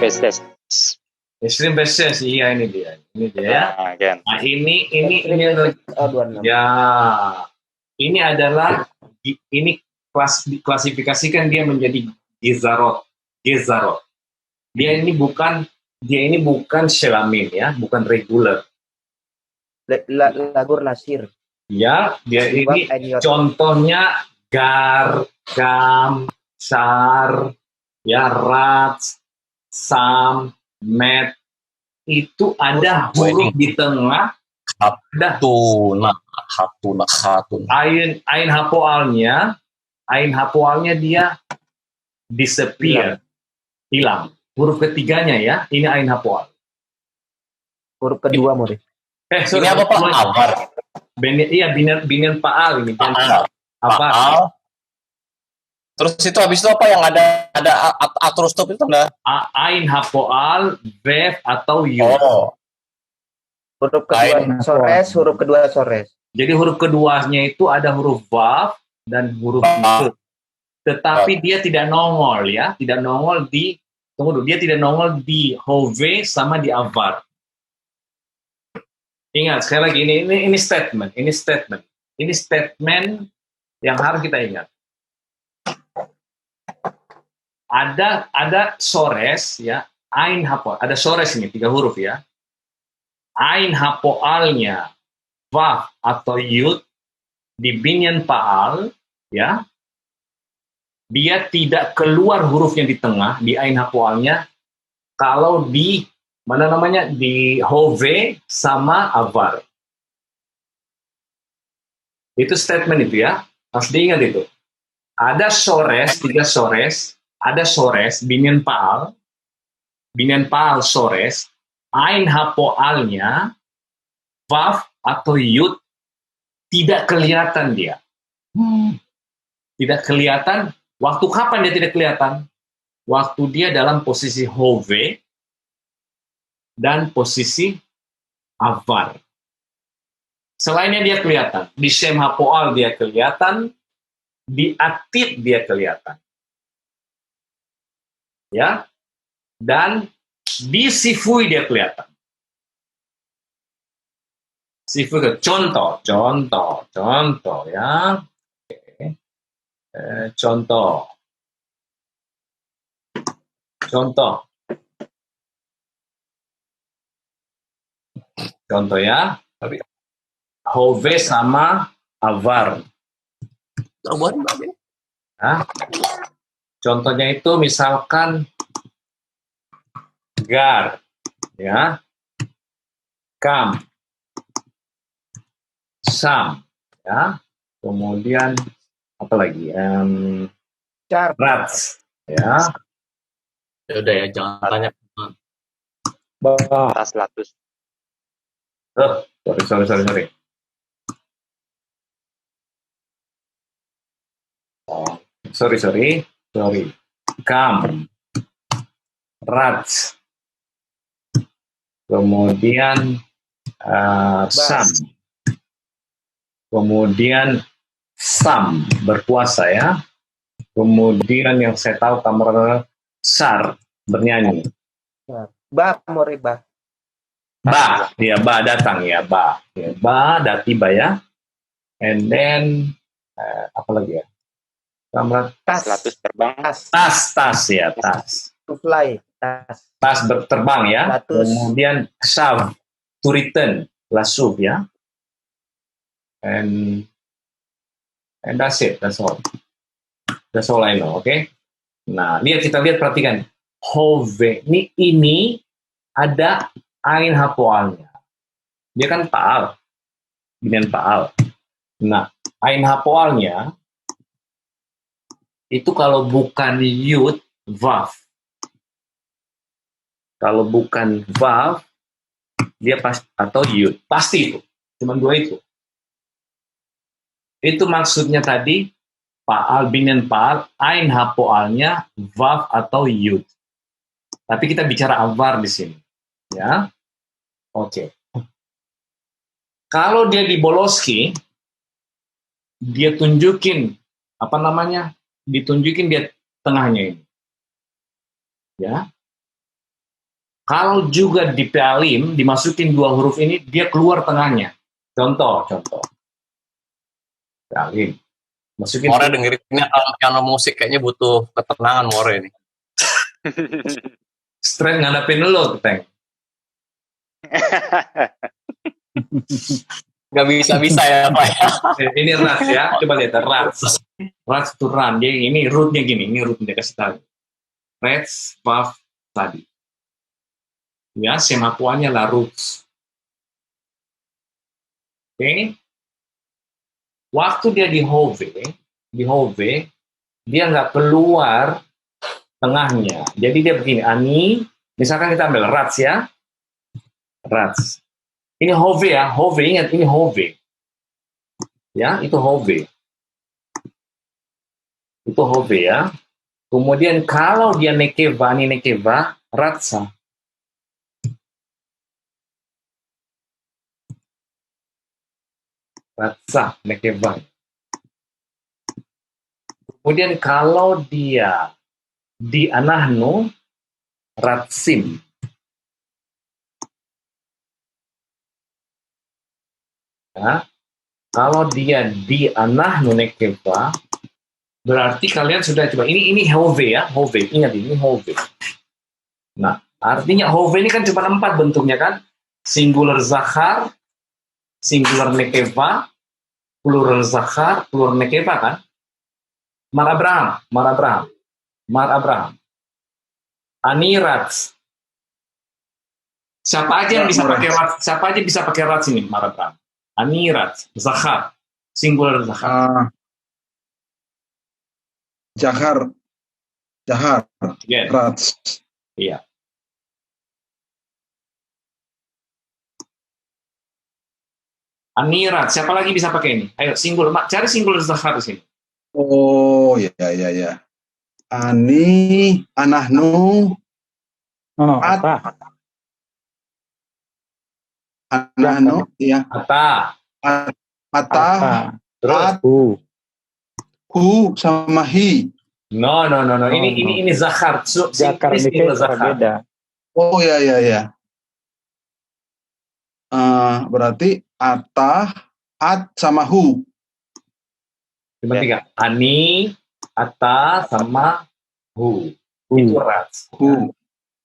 Bestes. Extreme Bestes, iya ini dia ya. Nah, ini ya. Ini adalah klasifikasikan dia menjadi Gezarot. Dia ini bukan Shelamin ya, bukan regular. Lagur lasir. Ya, dia ini contohnya Gar, Gam, Shar, ya, Rats, Sam, Met, itu ada huruf di tengah. Hatun. Ain hapoalnya dia disappear, hilang. Huruf ketiganya ya, ini ain hapoal. Huruf kedua, Murid. Ini apa Pak? Avar. Iya, binian paal ini. Paal. Terus itu habis itu apa yang ada atrostop itu enggak? Ain hapoal, vef atau yu. Oh. Huruf kedua sores, huruf kedua sores. Jadi huruf keduanya itu ada huruf vav dan huruf yu. Tetapi dia tidak nongol ya, dia tidak nongol di hove sama di avar. Ingat sekali lagi ini statement yang harus kita ingat. Ada sores ya, ain hapoal, ada sores ini 3 huruf ya. Ain hapoalnya vav atau yud di binyan paal ya, dia tidak keluar hurufnya di tengah di ain hapoalnya kalau di di hove sama avar. Itu statement itu ya, harus diingat itu. Ada sores, 3 sores, ada sores binyan paal sores, ain hapoalnya vav atau yud tidak kelihatan dia. Tidak kelihatan. Waktu kapan dia tidak kelihatan? Waktu dia dalam posisi hove dan posisi avar. Selainnya dia kelihatan. Di shem hapoal dia kelihatan, di atid dia kelihatan. Ya. Dan di sifui dia kelihatan. Sifui contoh ya. Contoh ya, hove sama avar. Nah, contohnya itu misalkan gar, ya, kam, sam, ya, kemudian apa lagi? Rats, ya. Ya udah ya, jangan tanya. Tas latus. Sorry. Oh, sorry. Kam, rats, kemudian sam, kemudian sam berpuasa ya, kemudian yang saya tahu kamar sar bernyanyi. Ba moriba. Ba datang ya, ba tiba ya, and then apa lagi ya? Kamar Tas terbang. Tas ya, tas. To fly, Tas berterbang ya. Latus. Kemudian shav, to return, lasuv ya. And that's it, that's all I know, okay? Nah, kita lihat perhatikan. Hove, ini ada ain hapoalnya. Dia kan paal. Binyan paal. Nah, ain hapoalnya itu kalau bukan yud, vav. Kalau bukan vav, dia atau yud. Pasti itu. Cuma 2 itu. Itu maksudnya tadi, paal, binyan paal, ain hapoalnya, vav atau yud. Tapi kita bicara avar di sini. Ya. Oke. Kalau dia di Boloski, dia tunjukin, ditunjukin dia tengahnya ini. Ya. Kalau juga dipalim, dimasukin dua huruf ini, dia keluar tengahnya. Contoh. Palim. Masukin More dengerinnya piano musik kayaknya butuh ketenangan More ini. straight ngadapin lo, Teng. Gak bisa ya Pak ya. Ini rats ya, coba lihat rats. Rats to run. Jadi ini rootnya gini, ini rootnya kasih tahu. Rats, vav, tadi. Ya, semakuannya lah roots. Oke. Waktu dia di hove, dia nggak keluar tengahnya. Jadi dia begini, ani, misalkan kita ambil rats ya. Rats. Ini hove ya, hove, ingat ini hove. Ya, itu hove. Itu hove ya. Kemudian kalau dia nekeva, ini nekeva, ratsa. Ratsa, nekeva. Kemudian kalau dia di anahnu, ratsim. Ya. Kalau dia di anahnu nekeva, berarti kalian sudah coba. Ini hove ya, hove. Ingat ini hove. Nah, artinya hove ini kan cuma 4 bentuknya kan. Singular zahar, singular nekeva, plural zahar, plural nekeva kan. Mar Abraham. Anirats. Siapa aja yang bisa pakai rats? Siapa aja bisa pakai rats ini? Mar Abraham. Anirats, zahar, singular zahar. Jahar, Yeah. rats. Iya. Anirat, siapa lagi bisa pakai ini? Ayo, cari singular zahar di sini. Oh, ya. Ani, anahnu, anahnu, ya. Ata. Ata, Terus. hu, sama hi. No. Ini zahar. Zakar ini beda. Oh, ya. Berarti ata, at, sama hu. Cuma 3. Ani, ata, sama hu. Itu rats.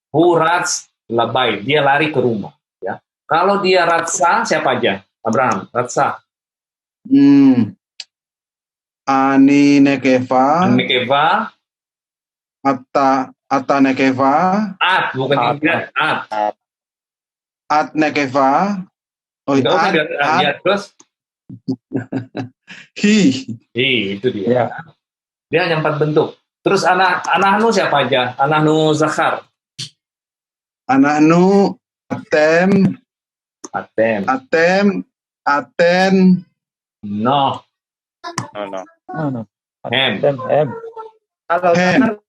Hu rats, labai. Dia lari ke rumah. Ya. Kalau dia ratsa, siapa aja? Abraham, ratsa. Ani nekeva, Nekeva, ata nekeva, at, bukan tidak. at nekeva, Nggak usah lihat terus. hi. Itu dia. Ya. Dia hanya 4 bentuk. Terus anahnu siapa aja? Anahnu zahar. Anahnu, atem, aten, No. Hem. Kalau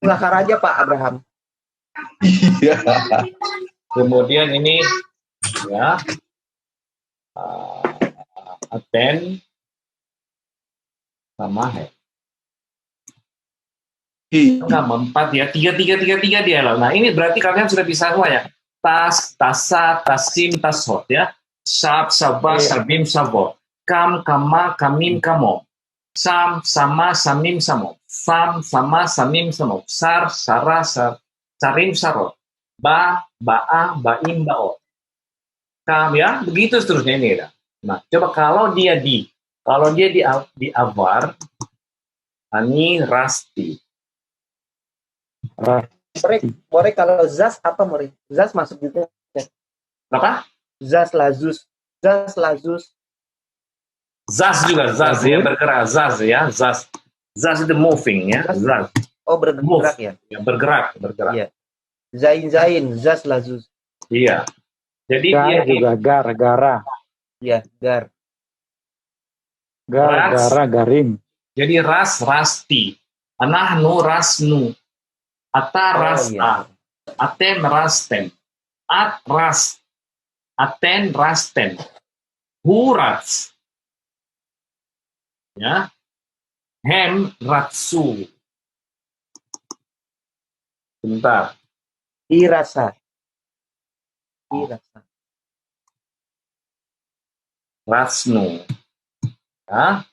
zakar aja Pak Abraham. Iya. Kemudian ini ya aten sama hem. Enggak 4 ya, 3 dia loh. Nah ini berarti kalian sudah bisa semua ya. Tas, tasa, tasim, tasot ya. Sab, sabah, sabim, sabot. Kam, kama, kamim, kamo. Sam, sama, samim, samo. Sam, sama, samim, samo. Sar, sara, sarim, sarot. Ba, ba'a, baim, baot. Kam ya, begitu seterusnya ini ya. Nah, coba kalau dia di avar, ani rasti. More kalau zas apa More? Zas masuk juga. Apa? Zas lazus. Zaz juga, zaz ya, bergerak, zaz ya, zaz. Zaz itu moving ya, zaz. Oh, bergerak ya? Ya, bergerak. Iya. Zain, zaz lazus. Iya. Jadi Gar dia juga gara. Iya, gar. Garim. Jadi rasti. Anahnu rasnu. Ata rasta. Atem rastem. At ras. Aten rasten. Hurats. Ya. Hem ratsu. Bentar. Irasa. Irasa. Rasnu, ya.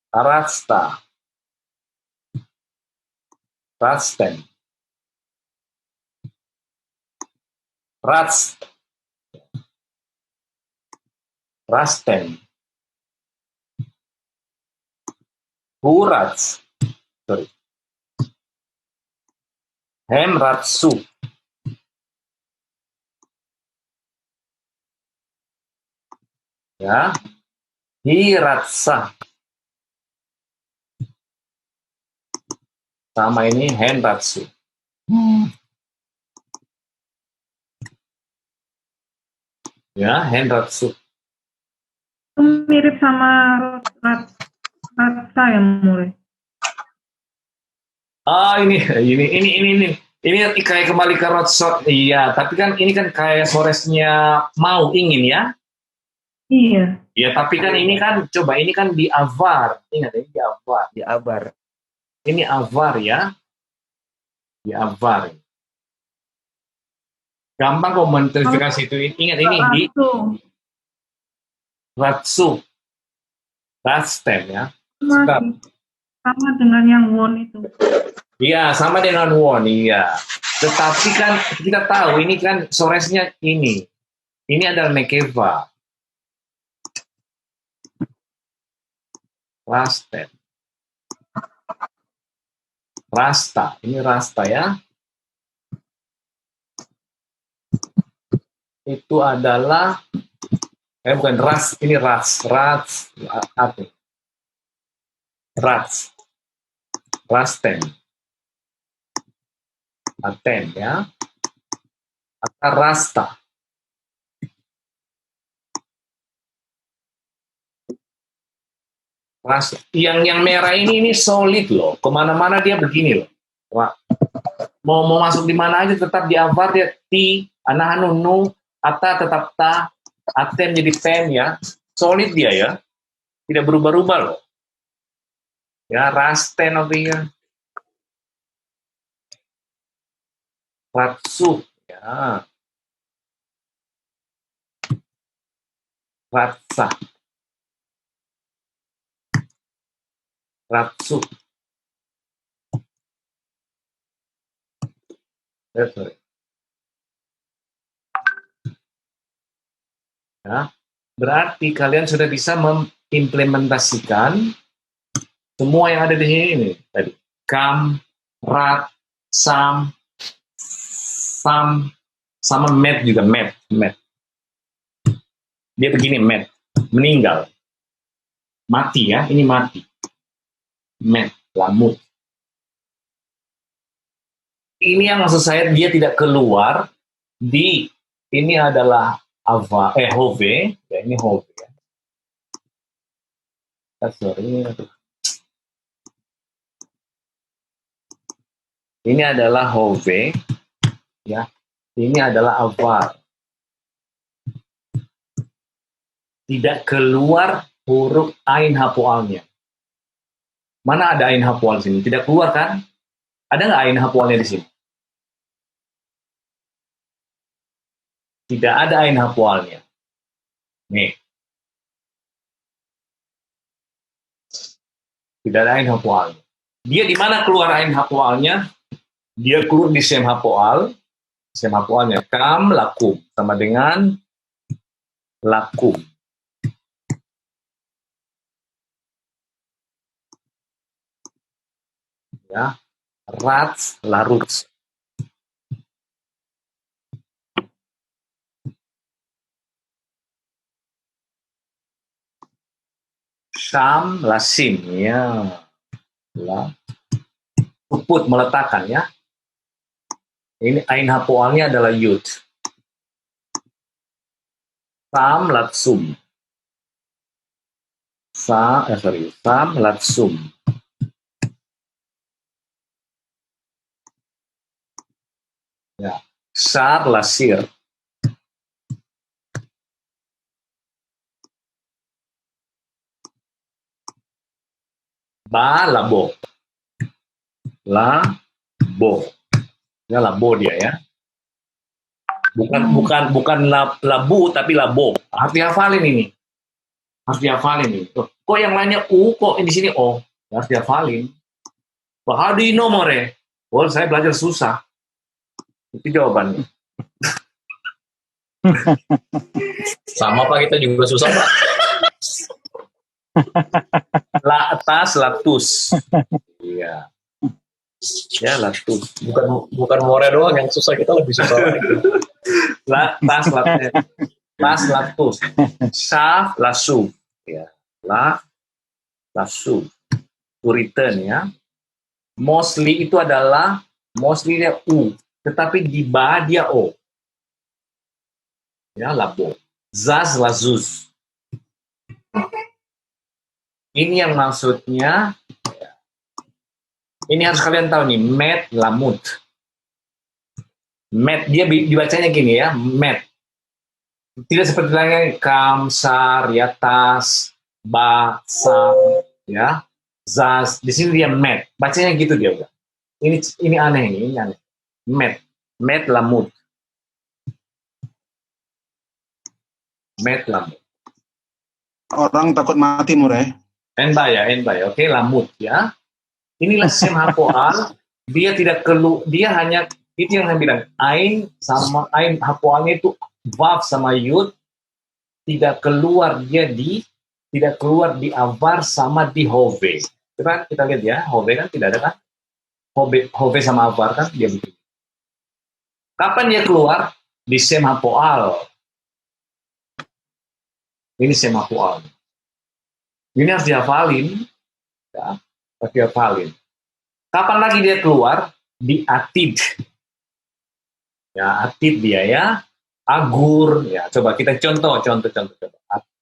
Rasta, Rasten, Rast, Rasten, Hurats, sorry, Hemratsu, ya, Hiratsa, sama ini Henratsu, ya, Henratsu. Itu mirip sama Ratsa ya, Mure? Ah, ini kayak kembali ke Rotsot, iya. Tapi kan ini kan kayak soresnya mau ingin ya. Iya. Ya, tapi kan ini kan coba ini kan di avar, ingat ini di avar. Di abar. Ini avar ya, di avar. Gampang kok menverifikasi itu. Ingat ini di Ratsu. Ratsu, Rasten ya. Sama dengan yang won itu. Iya, sama dengan won, iya. Tetapi kan kita tahu ini kan soresnya ini. Ini adalah nekeva. Rasten. Rasta, ini rasta ya. Itu adalah bukan ras, ini ras, apa? Rasten. Aten ya. Atau rasta. Yang merah ini solid loh. Kemana-mana dia begini loh. Wah. Mau masuk di mana aja tetap di avar dia ti, anahanu nu, ata tetap ta, aten jadi ten ya. Solid dia ya. Tidak berubah-ubah loh. Ya, rasten over here. Ratsu ya. Ratsa. Ratsu. Sorry. Ya. Berarti kalian sudah bisa mengimplementasikan semua yang ada di sini ini tadi. Kam, rat, sam, sama met juga met. Dia begini met, meninggal. Mati ya, ini mati. Met, lamut. Ini yang maksud saya dia tidak keluar di ini adalah hove ya, ini hove ya. Sorry, ini adalah hove ya. Ini adalah avar. Tidak keluar huruf ain hapoalnya. Mana ada ain hapoal sini? Tidak keluar kan? Ada nggak ain hapoalnya di sini? Tidak ada ain hapoalnya. Nih. Tidak ada ain hapoalnya. Dia di mana keluar ain hapoalnya? Dia keluar di sem hapoal. Sem hapoalnya kam lakum sama dengan lakum. Ya. Rats larut. Syam lasim ya. Lah. Puput meletakkan ya. Ini ain hapoalnya adalah yud. Sam latsum. Sam latsum. Ya. Sar lasir. Ba labo. Labo. Ya labo dia ya. Bukan labu tapi labo. Harus dihafalin ini. Kok yang lainnya U, kok di sini O? Harus dihafalin. How do you know more? Well, saya belajar susah. Itu jawabannya. Sama Pak, kita juga susah Pak. Atas, latus. Iya. Ya, latus. Bukan more doang yang susah, kita lebih susah lagi. Tas, latus. Saf, lasu. Ya. Lasu. To return ya. Mostly itu adalah mostly dia U, tetapi di ba dia O. Ya, labo. Zaz, lazuz. Ini yang maksudnya, ini harus kalian tahu nih, met, lamut. Met, dia dibacanya gini ya, met. Tidak seperti lainnya, kam, sar, ya, tas, ba, sam, ya. Zaz, di sini dia met, bacanya gitu dia udah. Ini aneh ini aneh. Met lamut. Met lamut. Orang takut mati Mure. Enba ya, oke, lamut ya. Inilah sem hapoal, dia tidak dia hanya itu yang saya bilang, ain sama ain hapoalnya itu vav sama yud tidak keluar di avar sama di hove. Kita lihat ya, hove kan tidak ada kan? Hove sama avar kan dia begitu. Kapan dia keluar? Di sem hapoal. Ini sem hapoal. Ini harus dihafalin. Ya, harus dihafalin. Kapan lagi dia keluar? Di atid. Ya, atid dia ya. Agur. Ya, coba kita contoh.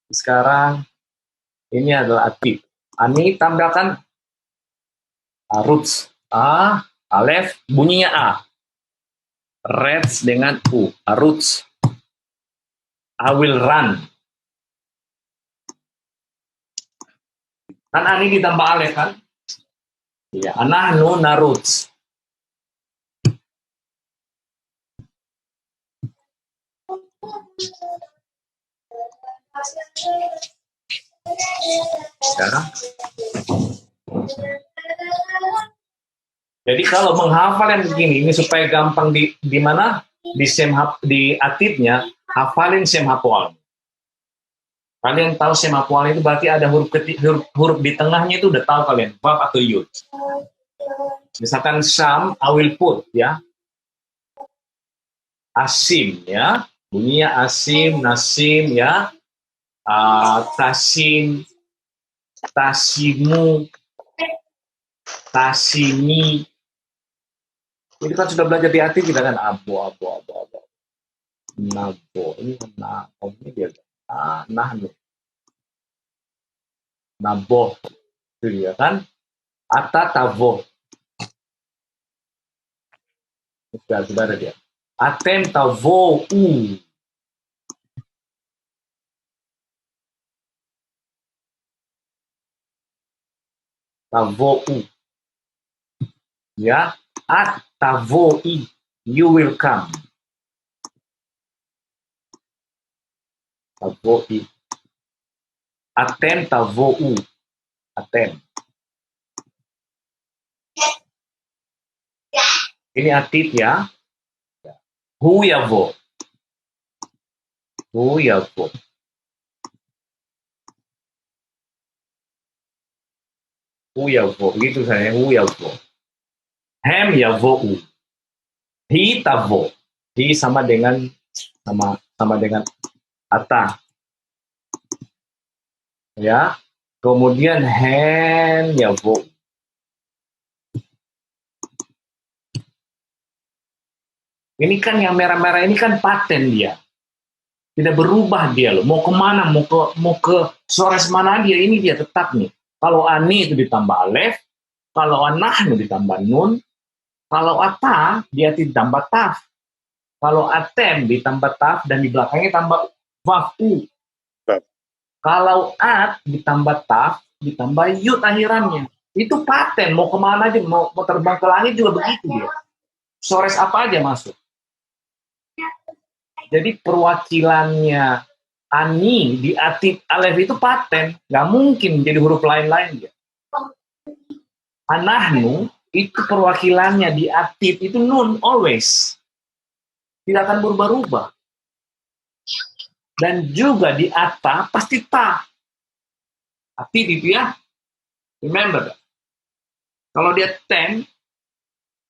Sekarang ini adalah atid. Ani tambahkan roots. A, alef, bunyinya A. Reds dengan U. Roots. I will run. Kan ani ditambah alef kan? Iya, anahnu naruts. Ya. Jadi kalau menghafal yang begini, ini supaya gampang di mana? Di atidnya, hafalin sem hapoal. Kalian tahu sem hapoal itu berarti ada huruf di tengahnya itu udah tahu kalian, vav atau yud. Misalkan sam, I will put ya. Asim ya, bunyinya asim, nasim ya. Tasim, tasimu, tasimi. Ini kan sudah belajar di hati kita kan abo. Nabo, ini nabo ini dia. Nahnu. Nabo. Itu dia kan. Atatavo. Sudah ada dia. Atem tavo u. Tavo u. Ya. At tavo i. You will come. Tavo i. Atem tavo u. Atem. Ini atid ya. Hu yavo. Hu yavo. Hu yavo. Begitu saya. Hu yavo. Hem yavo u. Hi tavo. Hi sama dengan ata. Ya. Kemudian hen yavo. Ini kan yang merah-merah ini kan paten dia. Tidak berubah dia loh. Mau kemana? Mau ke sores mana dia? Ini dia tetap nih. Kalau ani itu ditambah alef. Kalau anahnu ditambah nun. Kalau ata dia ditambah taf. Kalau atem ditambah taf dan di belakangnya tambah vav u. Kalau at ditambah taf ditambah yud akhirannya. Itu paten. Mau kemana aja? Mau terbang ke langit juga begitu dia. Sores apa aja masuk. Jadi perwakilannya ani di atit alef itu paten, nggak mungkin jadi huruf lain-lain dia. Anahnu itu perwakilannya di atit itu nun always, tidak akan berubah-ubah. Dan juga di ata pasti ta. Atit itu ya, remember. Kalau dia ten,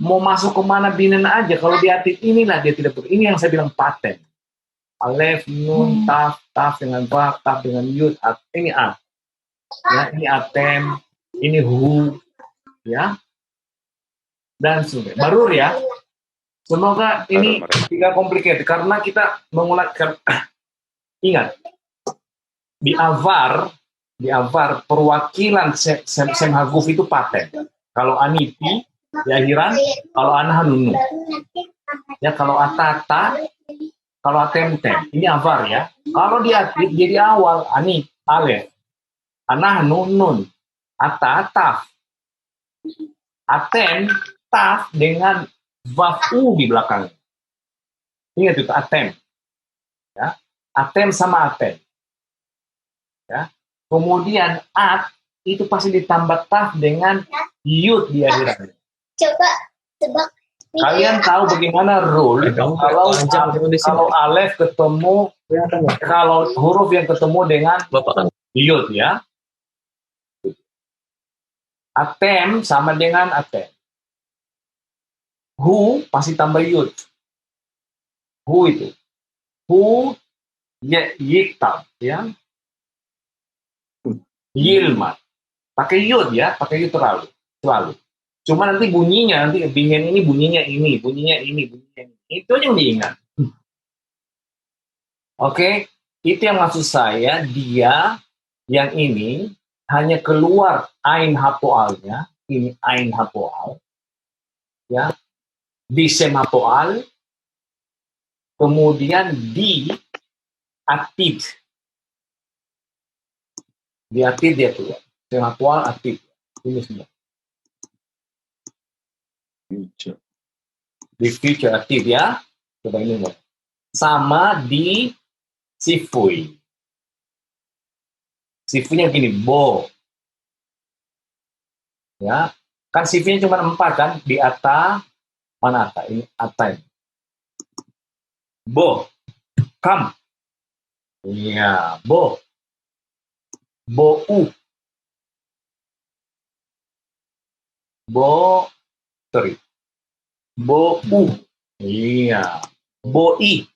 mau masuk kemana binen aja, kalau di atit inilah dia tidak berubah. Ini yang saya bilang paten. Alef, nun, taf dengan ba, taf dengan yud, ini at. Ya, ini atem, ini hu, ya. Dan sebagainya. Barur ya. Semoga ini tidak complicated karena kita mengulang. Ingat, di avar perwakilan sem haguf itu paten. Kalau aniti di akhiran, kalau anah nunu. Ya, kalau atata, kalau atem-tem, ini avar ya. Kalau di atit, jadi awal, ani, alef, anah, nun, ata, taf. Atem, taf dengan vafu di belakang. Ingat itu, atem. Ya. Atem sama atem. Ya. Kemudian, at, itu pasti ditambah taf dengan yud di akhiran. Coba tebak. Kalian tahu bagaimana rule kalau alef ketemu, kalau huruf yang ketemu dengan yud ya. Atem sama dengan atem. Hu pasti tambah yud. Hu itu. Hu yiktab ya. Yilmat. Pakai yud ya, pakai yud selalu. Cuma nanti bunyinya, nanti bingen ini bunyinya ini. Itu aja yang diingat. Oke, itu yang maksud saya, dia yang ini hanya keluar ain hapoalnya, ini ain hapoal, ya, di sem hapoal, kemudian di atid. Di atid dia keluar. Sem hapoal, atid. Ini semua. Di future aktif ya, coba ini loh. Sama di sifui. Sifunya gini, bo. Ya, kan sifunya cuma 4 kan, di ata, mana ata? Ini ata. Bo, kam. Iya, bo. Bo-u. Bo-u. Iya. Boi.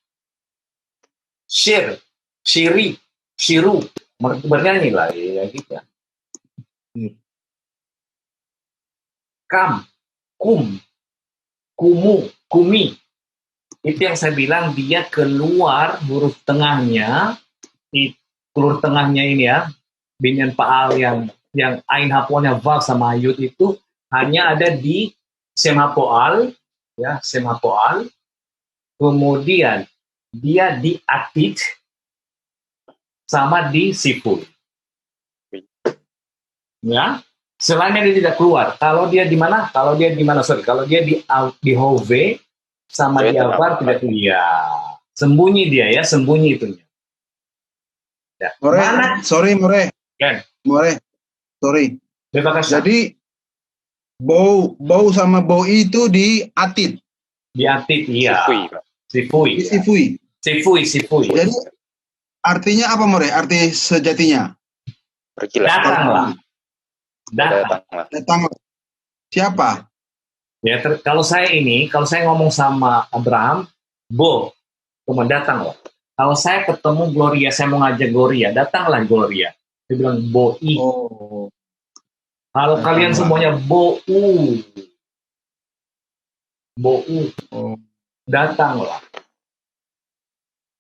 Shiri. Shiru. Bernyanyi lah ya gitu. Kam. Kum. Kumu. Kumi. Itu yang saya bilang dia keluar huruf tengahnya. Huruf tengahnya ini ya. Binyan paal yang ain hapoalnya vav sama yud itu hanya ada di sem hapoal, ya, sem hapoal. Kemudian dia di atit sama di siful. Ya, selainnya dia tidak keluar. Kalau dia di mana? Kalau dia di hove sama di avar tidak keluar. Sembunyi dia ya, sembunyi itunya. Ya. Sorry. Ken. Sorry. Terima kasih. Jadi bau sama bau itu di atit. Di atit, iya. Sifui. Jadi artinya apa More? Arti sejatinya? Datanglah. Datanglah. Siapa? Ya, kalau saya ngomong sama Abraham, kemudian datanglah. Kalau saya ketemu Gloria, saya mau ngajak Gloria, datanglah Gloria. Dia bilang boi. Oh. Kalau kalian semuanya bou, datanglah.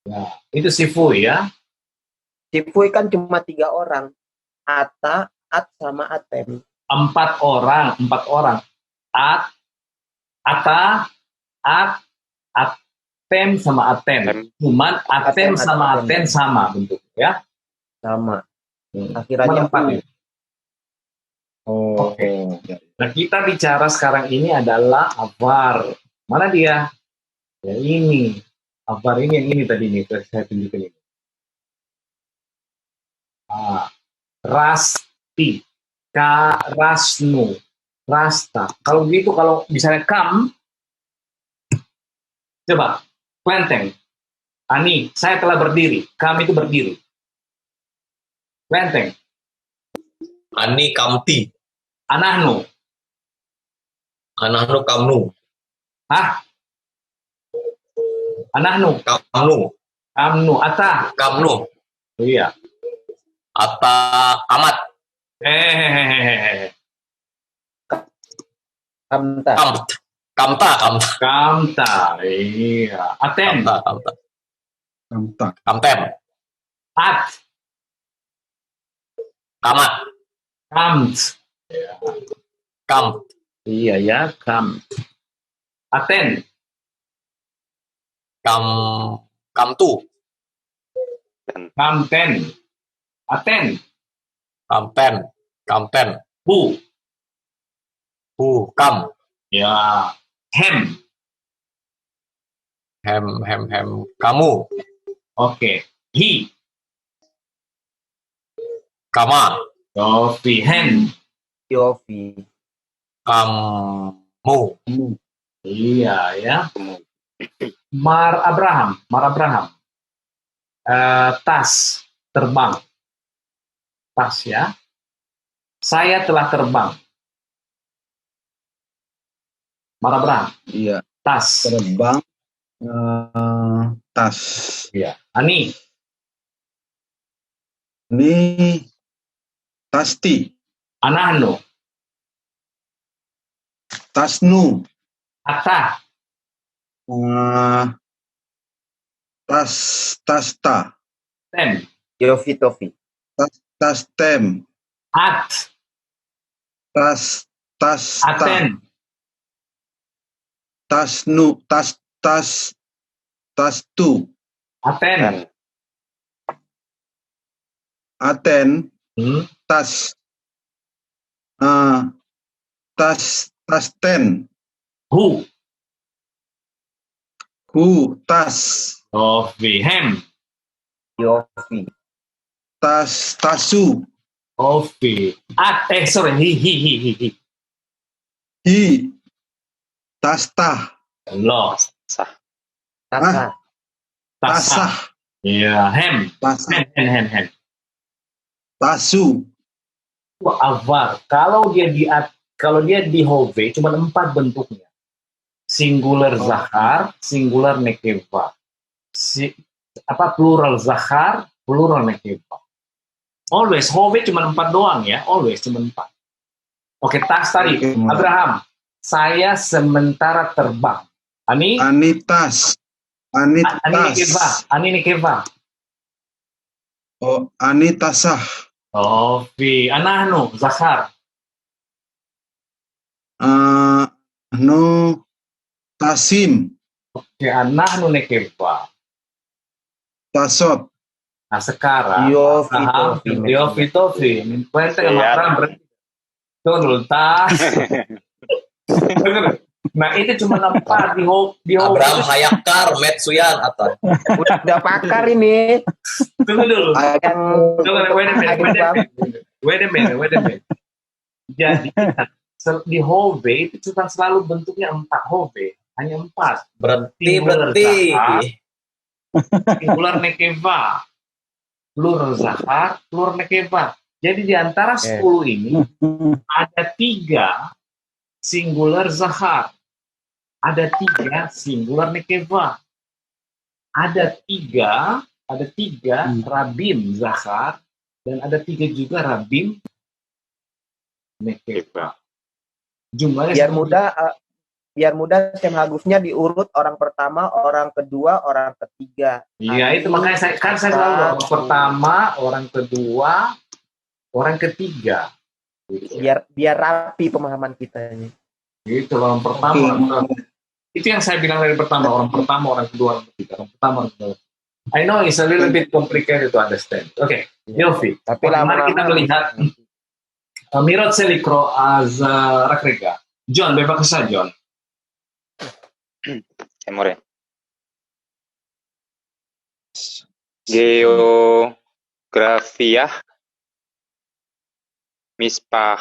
Ya, itu sifui ya. Sifui kan cuma 3 orang. Ata, at, sama atem. 4 orang. At, ata, at, atem sama atem. Cuman atem sama atem sama bentuk ya. Sama. Akhirannya 4 itu. Oke. Nah, kita bicara sekarang ini adalah avar. Mana dia? Ya ini. Avar ini yang ini tadi nih, saya tunjukin ini. Rasti, Rasnu, Rasta. Kalau gitu, kalau misalnya coba, Klenteng. Ani, saya telah berdiri. Itu berdiri. Klenteng. Ani kamti. Anahnu. Anahnu kamnu. Hah? Anahnu. Kamnu. Ata. Kamnu. Iya. Ata kamat. Kamta. Kamta. Iya. Aten. Kamten. At. Kamat. Kamt. Kamt. Iya ya, kamt. Aten. Kamtu. Kamten. Aten. Kamten. Hu. Kam. Ya. Hem. Kamu. Oke. Hi. Kama. Yofi. Hen. Yofi. Kamu. Iya ya. Mar Abraham. Tas. Terbang. Tas ya. Saya telah terbang. Mar Abraham. Iya. Tas. Terbang. Tas. Iya. Ani. Ini Tasti. Anahnu. Tasnu. Ata. Tasta. Tem. Yofi Tofi. Tastem. At. Tasta. Aten. Tasnu. Tastu. Aten. Aten. Hmm. Tasten. Hu. Tas. Yofi. Hem. Yofi. Tasu. Yofi. Sorry. Hi. Hi. Tasta. Lo. Tasa. Tasah. Iya. Hem. Tasah. Hen. Tasu. Avar. Kalau dia di Hove cuma 4 bentuknya. Singular zahar, singular nekeva. Plural zahar, plural nekeva. Always Hove cuma 4 doang ya, always cuma 4. Oke, tas tadi. Abraham, saya sementara terbang. Ani Anitas. Ani nekeva. Oh, Anitasah. Ovi. Anahnu zahar. No. Tasim. Oke, anahnu nekeva. Tasot. Nah sekarang Yofi Tofi. Kuente sama Abraham berarti. Tunggu Nah itu cuma 4 di Abraham Hayakar, Metsuyan atau Udah pakar ini. Tunggu dulu. Wait a minute. Jadi di Hove itu cuma selalu bentuknya 4 Hove, hanya 4. berhenti. Singular nekeva, plural zahar, plural nekeva. Jadi di antara 10 ini ada 3 singular zahar, ada 3 singular nekeva, ada 3 rabim zahar, dan ada 3 juga rabim nekeva. Jumlahnya biar mudah Sem Hagusnya diurut orang pertama, orang kedua, orang ketiga. Iya, itu makanya saya selalu orang pertama, orang kedua, orang ketiga. Gitu. Biar rapi pemahaman kita ini. Itu orang pertama. Itu yang saya bilang dari pertama, orang pertama, orang kedua, orang ketiga, orang pertama, orang kedua. I know it's a little bit complicated to understand. Okay, Yofi. Tapi mari kita melihat Mirot Selikro az Rakrega. John, bebas John. Amore. Geografia. Mispah.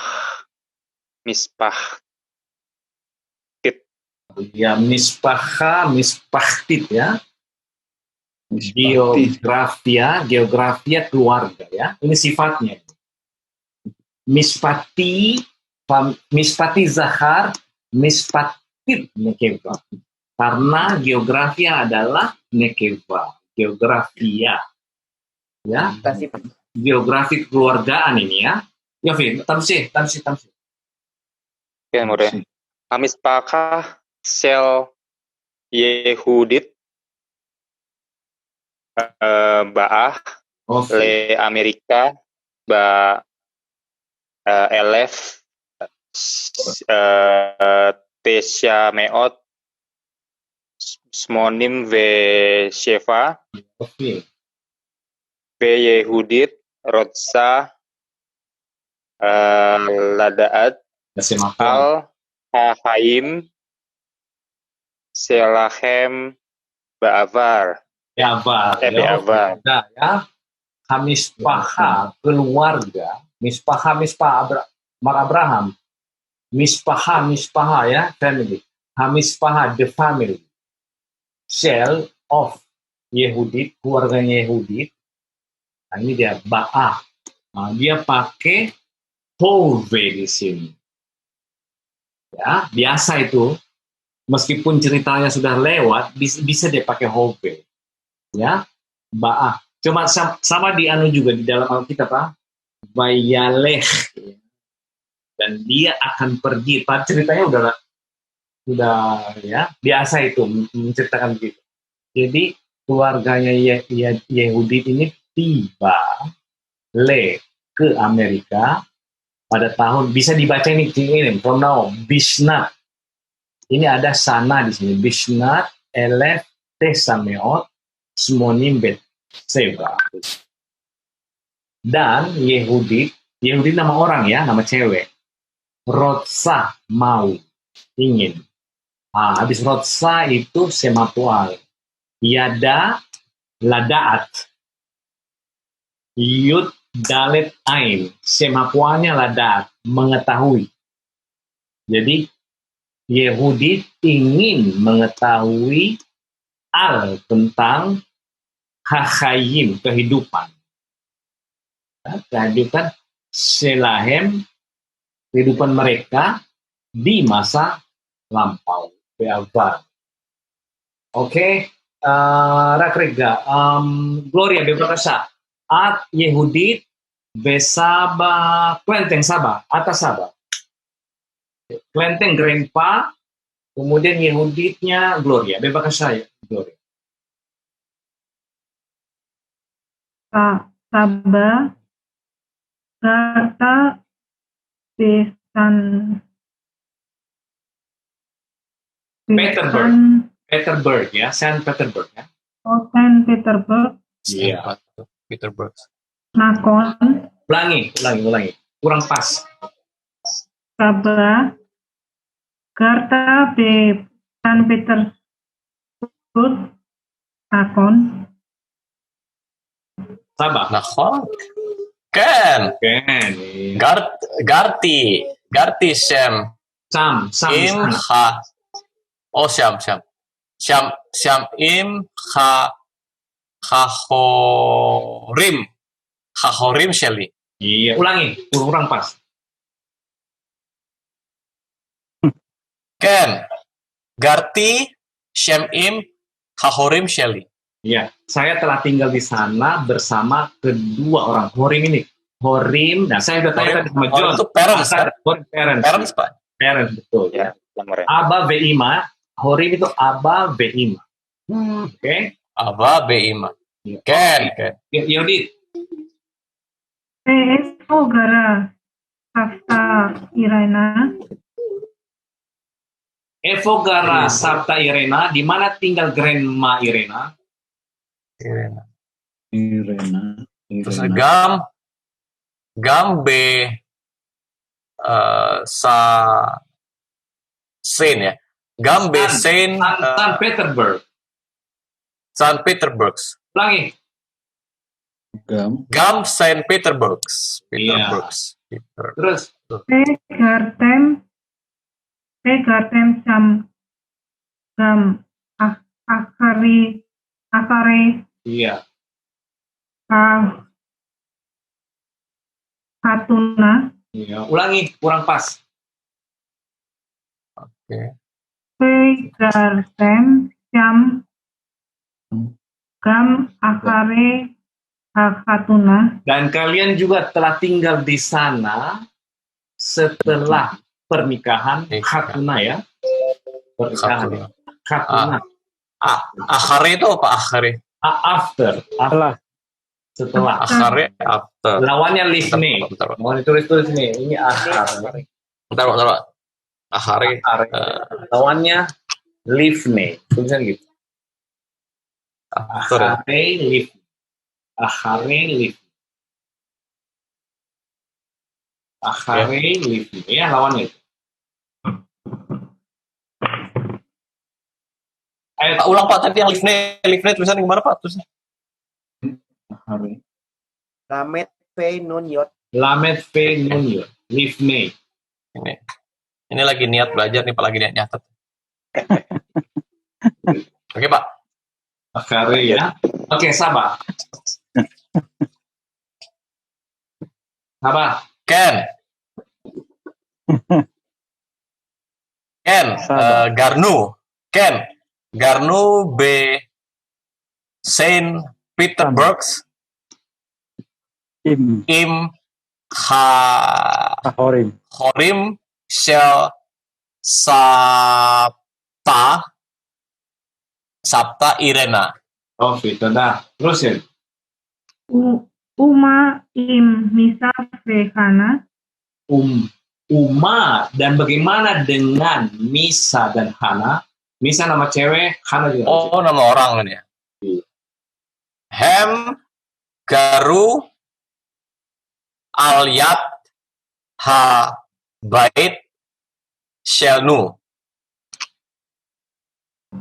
Ya, mispahtit ya. Mispahtit. Geografia keluarga ya. Ini sifatnya. Mispati zahar, mispatit nekeva. Karena geografia adalah nekeva, geografia. Ya, Kasih geografi keluargaan ini ya. Ya, Vin, tamsih. Oke, More. Amispakah sel Yehudit Baah Oke. le Amerika ba elef Tesya Meot Smonim ve Sheva Oke. ve Yehudit Rotsa Ladaat Kasih Al Hahaim Selahem Ba'avar Beavar. Beavar. Nah, ya. Hamispaha keluarga. Mispaha Mar Abraham. Mispaha ya, family. Hamispaha the family. Shell of Yehudit, keluarganya Yehudit. Nah, ini dia Ba'ah. Nah, dia pakai Hove di sini. Ya, biasa itu. Meskipun ceritanya sudah lewat, bisa dia pakai Hove. Ya, Ba'ah. Cuma sama di anu juga di dalam Alkitab, Pak. Bayaleh. Dan dia akan pergi. Pak, ceritanya udah ya biasa itu menceritakan begitu. Jadi keluarganya Yehudi ini tiba ke Amerika pada tahun, bisa dibaca ini from now, Bishnat. Ini ada sana di sini, Bishnat elef tesameot smonim bet seva. Dan Yehudi nama orang ya, nama cewek. Rotsa mau, ingin. Habis rotsa itu sematual. Yada ladaat. Yud dalet ain. Semapualnya ladaat, mengetahui. Jadi Yehudi ingin mengetahui tentang hachayim, kehidupan. Kehidupan selahem, kehidupan mereka di masa lampau. Beavar. Oke, Rakrega, Gloria beberapa at Yehudit besaba klenteng saba atas saba. Klenteng grandpa, kemudian Yehuditnya Gloria. Bebas saya, Gloria. Saba, Gata, Besan, Peterburg ya, Saint Petersburg ya. Saint Petersburg, Iya. Petersburg. Nakon, Ulangi. Kurang pas. Saba, Garta, Saint Petersburg, Nakon, Sabah. נכון. כן. Ken. גרתי שם Sam עם שם עם חכורים שלי. Iya, ulangi. Kurang pas. כן. גרתי שם עם חכורים שלי. Iya, saya telah tinggal di sana bersama kedua orang. Horim ini. Horim. Nah, saya udah tanya tadi sama John. Horim itu parents, kan? Parents, Pak. Parents, betul. Ya, More. Aba ve'ima. Horim itu Aba ve'ima. Oke. Aba be'ima. כן. Yodit. Gara, Hafsa, Irena, Evogara Sabta Irena. Di mana tinggal Grandma Irena? Irena. Terus Irena. gam be sa Saint ya. Gam be Saint San Petersburg. Saint Petersburg. Ulangi. Gam. Gam Saint Peterburgs. Iya. Peterburgs. Peter. Terus Gartem Sam Gam Akare iya. Hatuna Iya. Ulangi, kurang pas. Oke. Gartem Sam Gam Akare Hatuna. Dan kalian juga telah tinggal di sana setelah pernikahan Khatuna ya. Pernikahan. Khatuna. Khatuna. Akhare itu apa akhare? After. Setelah. Akhare after. Lawannya lifne. Bentar. Mau ditulis-tulis nih. Ini akhare. Bentar. Akhare. Lawannya lifne. Tulisan gitu. After. Akhare lifne. Akhare lifne. Akhare lifne. Ya, lawannya itu. Pak, ulang Pak tadi yang liftnya tulisan gimana Pak? Terus Lamet P Nun Yot. Lamet P Nun Yod. Lifne. ini lagi niat belajar nih Pak, lagi niat nyatet. Oke Pak. Akhare ya. Oke, sabar. Sabar. Ken, Garnu B Saint Peterburgs Im Horim Shel Sabta Irena. Oke, dah. Terusin. Uma Im Misa Vehana. Uma, dan bagaimana dengan Misa dan Hana? Misa nama cewek, Hana juga. Oh, nama orang ini ya. Hem Garu Alyat Ha Bait Shelnu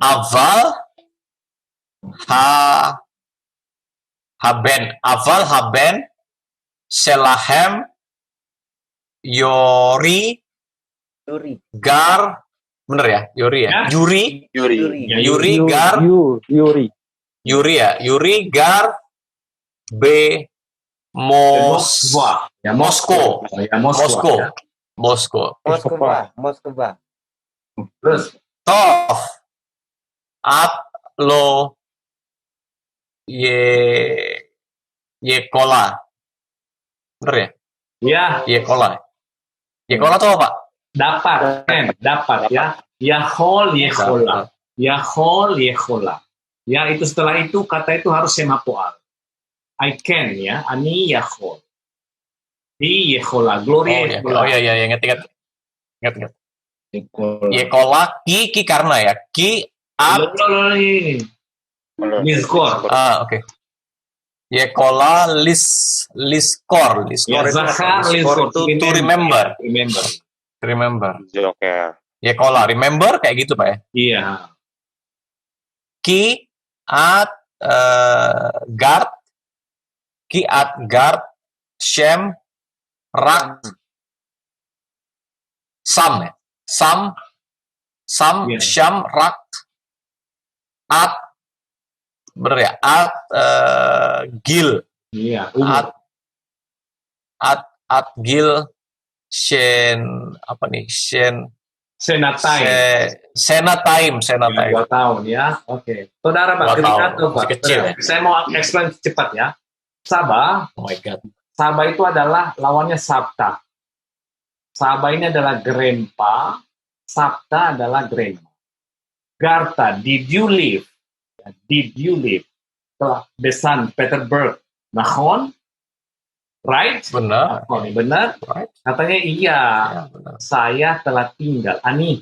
Aval Haben Selahem Yori Gar, bener ya? Yori ya? Ya. Yuri Ya, Gar Yuri. Yuri ya? Yuri Gar B Moskva. Ya, Moskow. Ya, Moskva. Ya. Moskva. Terus, Tov At Lo Yekola, bener ya? ya, Yekola tuh apa Pak? dapat ya. Yahol Yehola. Ya, itu setelah itu kata itu harus semapoal. I can ya, ani Yahol. Di Yehola, Gloria Yehola. Oh iya, ingat. Yekola, ki karena ya, ki at. Liskor. Oke. Yekola liskor Ya, itu Zahar liskor Liskor. to remember. Remember. Joker. Yekola remember kayak gitu Pak ya. Iya. Ki at guard Shem Rak Sam ya. Sam Iya. Syam Rak at bener ya, at Gil Iya. at Gil Shen apa nih Senatai. Senataim 2 tahun ya. Oke. Saudara Pak, 2 tahun. ketika Masih kecil ya. saya mau explain cepat ya. Sabah. Oh my god. Sabah itu adalah lawannya Sabta. Sabah ini adalah grandpa, Sabta adalah grandma. Garta, did you live? Telah the St. Petersburg. Nahon? Right? Benar. Benar? Right. Katanya iya. Ya, benar. Saya telah tinggal. Ani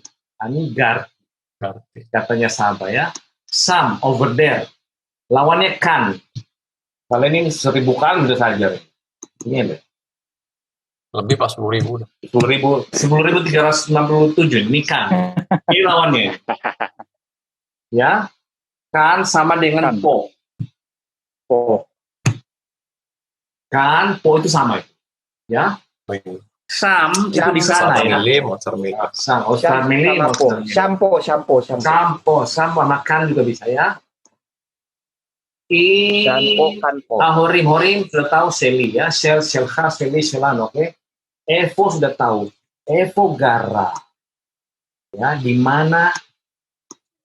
Garti. Berarti. Katanya Sabah ya. Some over there. Lawannya kan. Kalian ini 1000 kali bisa saja. Ini ada. Lebih pas 10.000 udah. 10.367 ini kan. Ini lawannya. Ya. Kan sama dengan po. Kan po itu sama itu. Ya. Sam itu di sana ya. Monster milim. Sam, Oscar Mili, Sama po. Shampoo. Sampo makan juga bisa ya. Shampoo kan po. Horim sudah tahu seli ya, selha, seli, selan, oke. Evo sudah tahu, Evo gara. Ya, di mana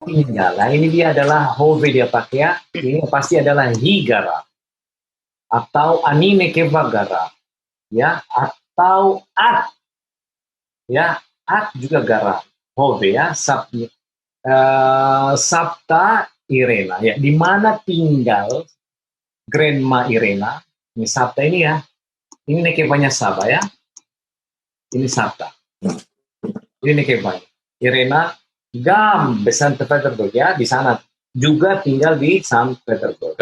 tinggal. Nah, ini dia adalah hove dia pakai ya. Ini pasti adalah higara atau anime kevagara. Ya, atau at. Ya, at juga gara. Hove ya, Sabta Irena ya, di mana tinggal Grandma Irena. Ini Sabta ini ya, ini nekebanya Saba ya, ini Sabta, ini nekebanya Irena. Gam Saint Petersburg ya, di sana juga tinggal di Saint Petersburg.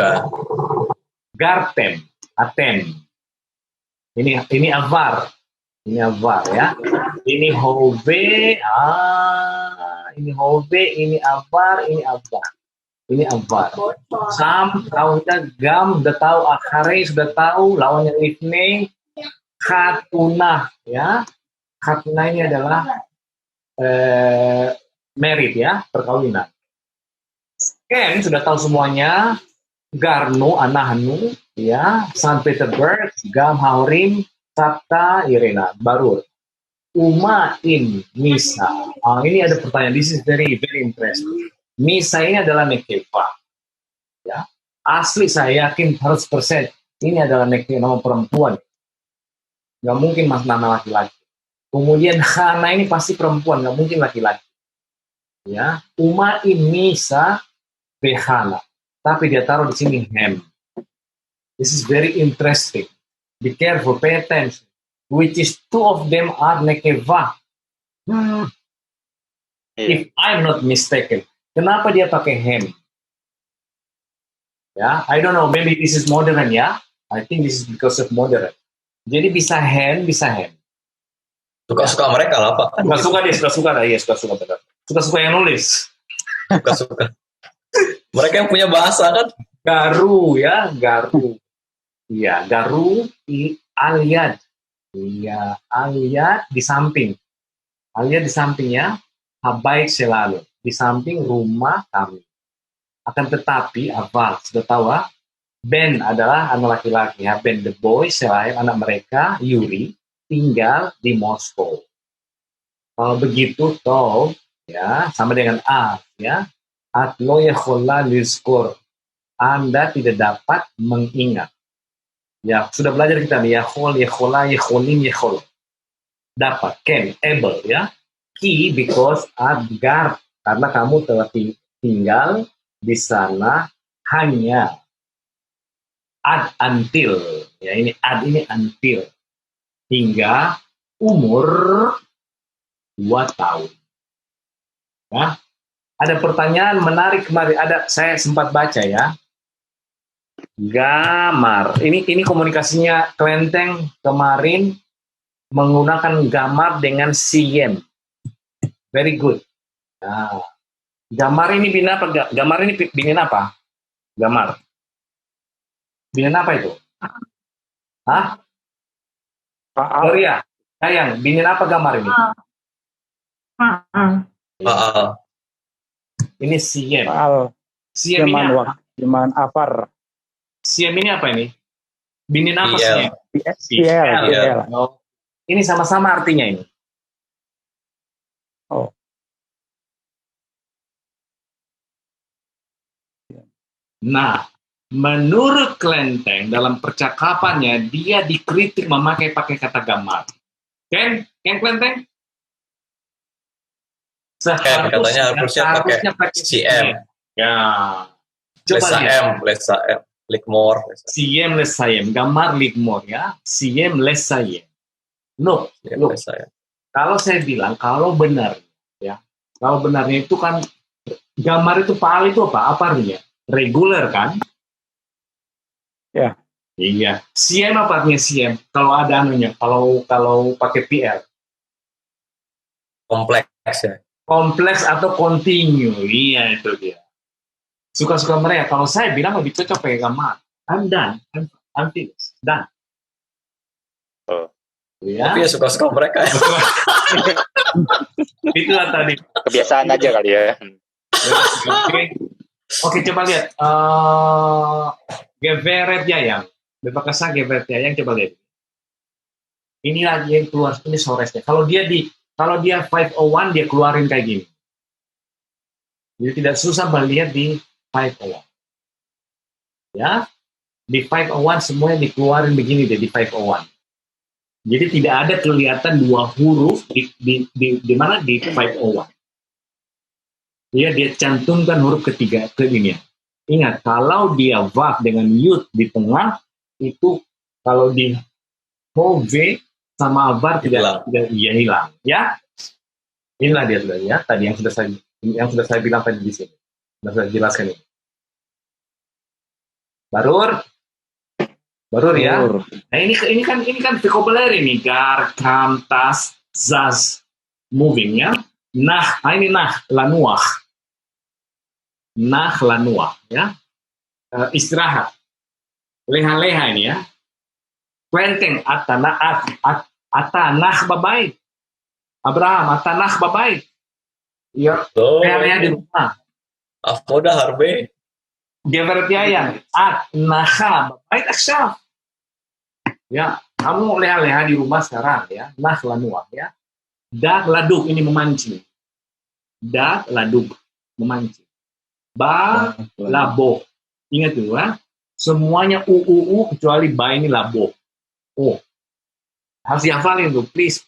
Gartem, Aten, ini Avar ya, ini Hove, ini Hove, ini Avar, ini Avar. Sam tahu kita, Gam sudah tahu, Akhare sudah tahu, lawannya Ifne, Khatuna ya. Khatuna ini adalah merit ya, perkawinan. Ken sudah tahu semuanya, Garno, Anahnu ya, Saint Petersburg, Gam, Haurim, Sabta, Irena, Barur. Uma in Misa. Ini ada pertanyaan. This is very interesting. Misa ini adalah nekeva. Ya. Asli saya yakin 100% ini adalah nekeva, nama perempuan. Nggak mungkin nama laki-laki. Kemudian Hana ini pasti perempuan, nggak mungkin laki-laki. Ya. Uma in Misa Behana. Tapi dia taruh di sini hem. This is very interesting. Be careful, pay attention. Which is two of them are nekeva. If I'm not mistaken. Kenapa dia pakai hem? Ya, I don't know. Maybe this is modern ya. I think this is because of modern. Jadi bisa hem, bisa hem. Suka-suka mereka lah, Pak. Suka-suka benar. Suka-suka yang nulis. Suka-suka. Mereka yang punya bahasa kan. Garu ya, garu. Iya, garu Aliyad. Iya, Aliyad di samping. Aliyad di sampingnya, habaik selalu. Di samping rumah kami. Akan tetapi, Aval, sudah tahu ya? Ben adalah anak laki-laki. Ya. Ben the boy, selain anak mereka, Yuri, tinggal di Moskow. Kalau begitu, toh, ya, sama dengan A, ya. Atlo yahola lizkur. Anda tidak dapat mengingat. Ya, sudah belajar kita nih, yahol, yahola, yaholim, yahol. Dapat, can, able, ya. Key, because adgar. Karena kamu telah tinggal di sana hanya until, ya ini ini until, hingga umur 2 tahun. Ya. Ada pertanyaan menarik kemarin, saya sempat baca ya. Gamar, ini komunikasinya Klenteng kemarin menggunakan gamar dengan siem. Very good. Nah, gamar ini bina apa? Gamar ini binin apa? Gamar. Binin apa itu? Hah? Gloria, sayang, binin apa gamar ini? Ini siem. Siem ini apa? Zaman Afar. Siem ini apa ini? Binin apa siem? PL. Oh. Ini sama-sama artinya ini. Oh. Nah, menurut Klenteng dalam percakapannya dia dikritik pakai kata gamar. Ken Klenteng? Katanya harusnya pakai CM. Ya. Coba lihat. Lesa Likmore. CM lesayem, gamar Likmore ya. CM lesayem. Look. Kalau saya bilang kalau benar ya. Kalau benarnya itu kan gamar itu PAL itu apa? Apa artinya? Reguler kan? Ya. Iya. CM apa artinya CM? Kalau ada anunya, kalau pakai PL. Kompleks ya. Kompleks atau continue. Iya itu dia. Suka-suka mereka. Kalau saya bilang lebih cocok pakai gambar. I'm done. I'm finished. Done. Ya. Tapi ya suka-suka mereka. Itulah tadi. Kebiasaan aja kali ya. Oke, coba lihat. Geveret Yayang. Bebakasa Geveret Yayang, coba lihat. Inilah yang keluar, ini soresnya. Kalau dia 501, dia keluarin kayak gini. Jadi tidak susah melihat di 501. Ya, di 501 semuanya dikeluarin begini deh di 501. Jadi tidak ada kelihatan dua huruf di mana di 501. Dia cantumkan huruf ketiga ke ini. Ingat, kalau dia vav dengan yud di tengah, itu kalau di hove sama avar tidak hilang. Ya, inilah dia sudah ya. Tadi yang sudah saya bilang tadi di sini. Sudah saya jelaskan ini. Barur ya. Nah ini kan vocabulary ini, gar, kam, tas, zaz, moving ya. Ini lanuah ya. Istirahat. Leha-leha ini ya. Klenteng atanah babait. Abraham atanah babait. Ya, leha-leha di rumah. Afoda harbe. Geveret Yayang, naha babait aksyaf. Ya, kamu leha-leha di rumah sekarang ya. Nah lanuah ya. Dak laduk ini memancing. Dak laduk memancing. Ba labo. Ingat tuh ya. Semuanya kecuali ba ini labo. Oh. Harus dihafalin tuh. Please.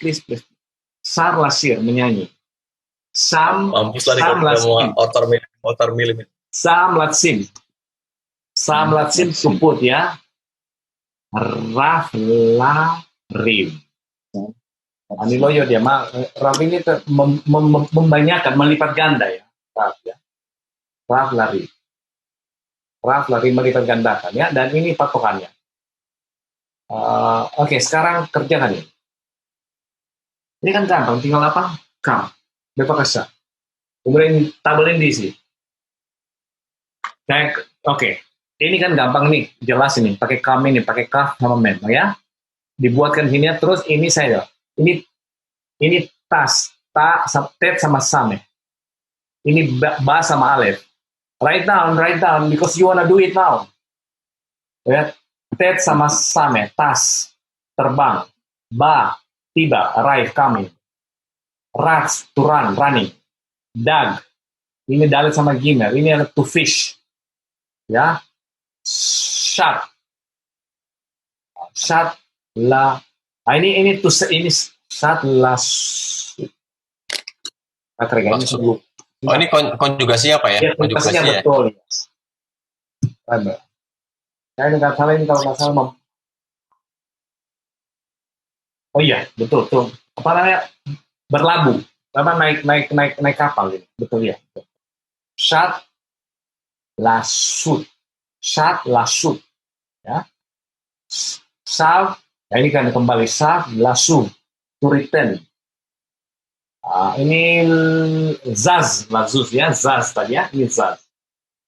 Sar lasir menyanyi. Mampus lah kalau otor milim. Sam latsim suput ya. Raf la rim. Aniloyo dia raf ini membanyakan, melipat ganda ya. Raf ya. Raf la rim melipat gandakan ya. Dan ini patokannya. Oke, sekarang kerjakan ini. Ini kan gampang, tinggal apa? Kam. Bebakasa. Kemudian tabelin diisi. Oke. Ini kan gampang nih, jelas ini. Pakai kam ini, pakai kaf sama mem, ya. Dibuatkan gini ya, terus ini saya. Ini tas, tet sama sam ya. Ini ba sama alef. Write down, because you wanna do it now. Ya, tet sama sam ya, tas, terbang, ba, tiba, arrive, coming. Rats, to run, running. Dag, ini dalit sama gimel, ini ada to fish. Ya. Shot la. Ini shot la. Ini sebelum. Oh, ini konjugasi apa ya? Ya, konjugasinya betul. Ya. Saya nggak salah ini kalau nggak salah. Oh iya, betul tuh. Apa namanya? Berlabuh. Apa naik kapal ini? Betul ya. Shot la sud. Shot la sud. Ya. Sav, ya ini kan kembali sav la sud. To return. Ini zaz, lazuz ya, zaz tadi ya, ini zaz.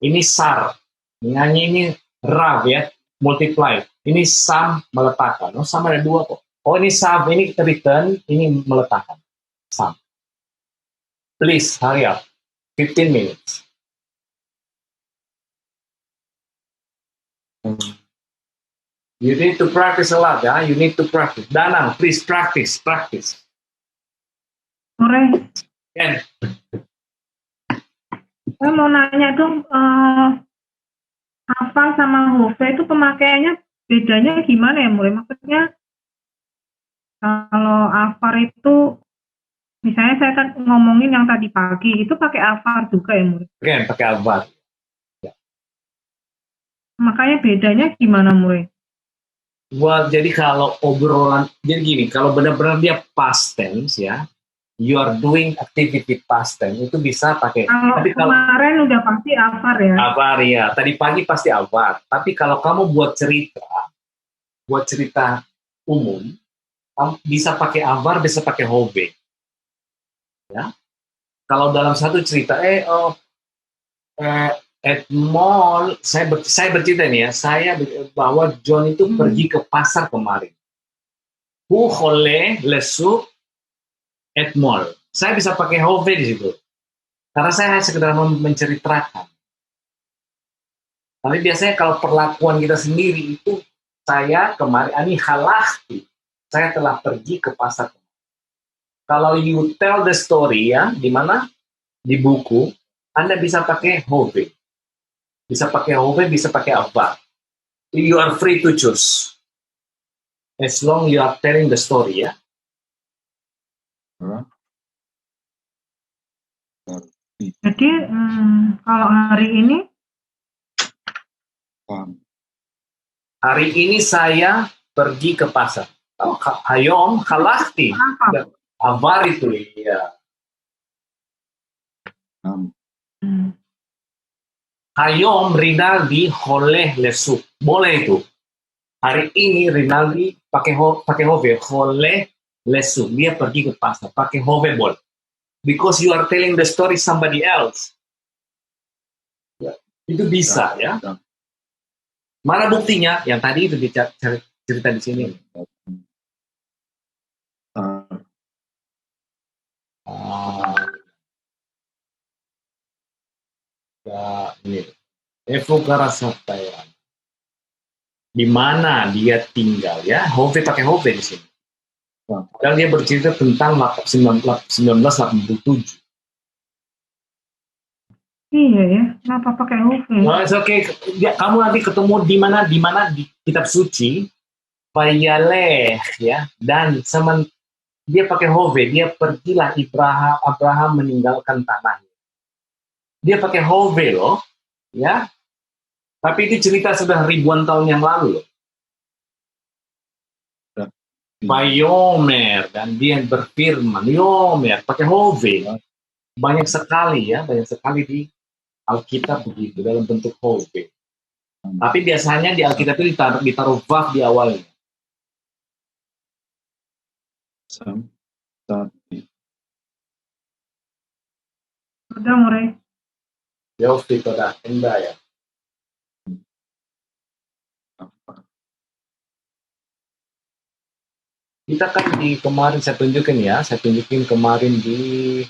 Ini sar, nyanyi ini rav ya, multiply. Ini sam, meletakkan. Oh, sama ada dua kok. Oh, ini sav, ini return, ini meletakkan. Sam. Please, hurry up. 15 minutes. You need to practice a lot, ya. You need to practice. Danang, please practice. Sore. Ken. Saya mau nanya dong, hafal sama hove itu pemakaiannya bedanya gimana ya, Mulai? Maksudnya kalau afar itu, misalnya saya kan ngomongin yang tadi pagi, itu pakai afar juga ya, Mulai? Ken, pakai afar. Makanya bedanya gimana, Mulai? Well, jadi kalau obrolan, jadi gini, kalau benar-benar dia past tense ya, you are doing activity past tense, itu bisa pakai. Tapi kemarin udah pasti afar ya. Afar ya, tadi pagi pasti afar. Tapi kalau kamu buat cerita umum, kamu bisa pakai afar, bisa pakai hove. Ya, kalau dalam satu cerita, at mall, saya bercerita nih ya, bahwa John itu pergi ke pasar kemarin. Hu hole lesu et mol. Saya bisa pakai hove di situ. Karena saya hanya sekedar menceritakan. Tapi biasanya kalau perlakuan kita sendiri itu, saya kemarin, ani halahti. Saya telah pergi ke pasar. Kalau you tell the story ya, di mana? Di buku, Anda bisa pakai hove. Bisa pakai hove, bisa pakai avar. You are free to choose. As long you are telling the story ya. Jadi kalau hari ini Hari ini saya pergi ke pasar. Oh, hayom halahti. apa? Avar itu ya. Hayom Rinaldi holeh lesu. Boleh itu. Hari ini Rinaldi pakai hove, holeh lesu. Dia pergi ke pasar, pakai hove boleh. Because you are telling the story somebody else. Ya, itu bisa ya. Mana buktinya? Yang tadi itu cerita di sini. Ya, ini. Evokarasataya. Di mana dia tinggal ya? Hove pakai hove di sini. Padahal dia bercerita tentang 1987. Iya ya, kenapa pakai hove? No, it's okay. Ya, kamu nanti ketemu di mana di kitab suci, Payaleh ya, dan dia pakai hove, dia pergilah Abraham meninggalkan tanahnya. Dia pakai hove loh, ya. Tapi itu cerita sudah ribuan tahun yang lalu loh. Bayomer, dan dia berfirman, Yomer, pakai hove. Banyak sekali di Alkitab begitu dalam bentuk hove. Tapi biasanya di Alkitab itu ditaruh vav di awalnya. Udah mulai. Jauh itu dah, enggak ya. Kita kan di kemarin saya tunjukin kemarin di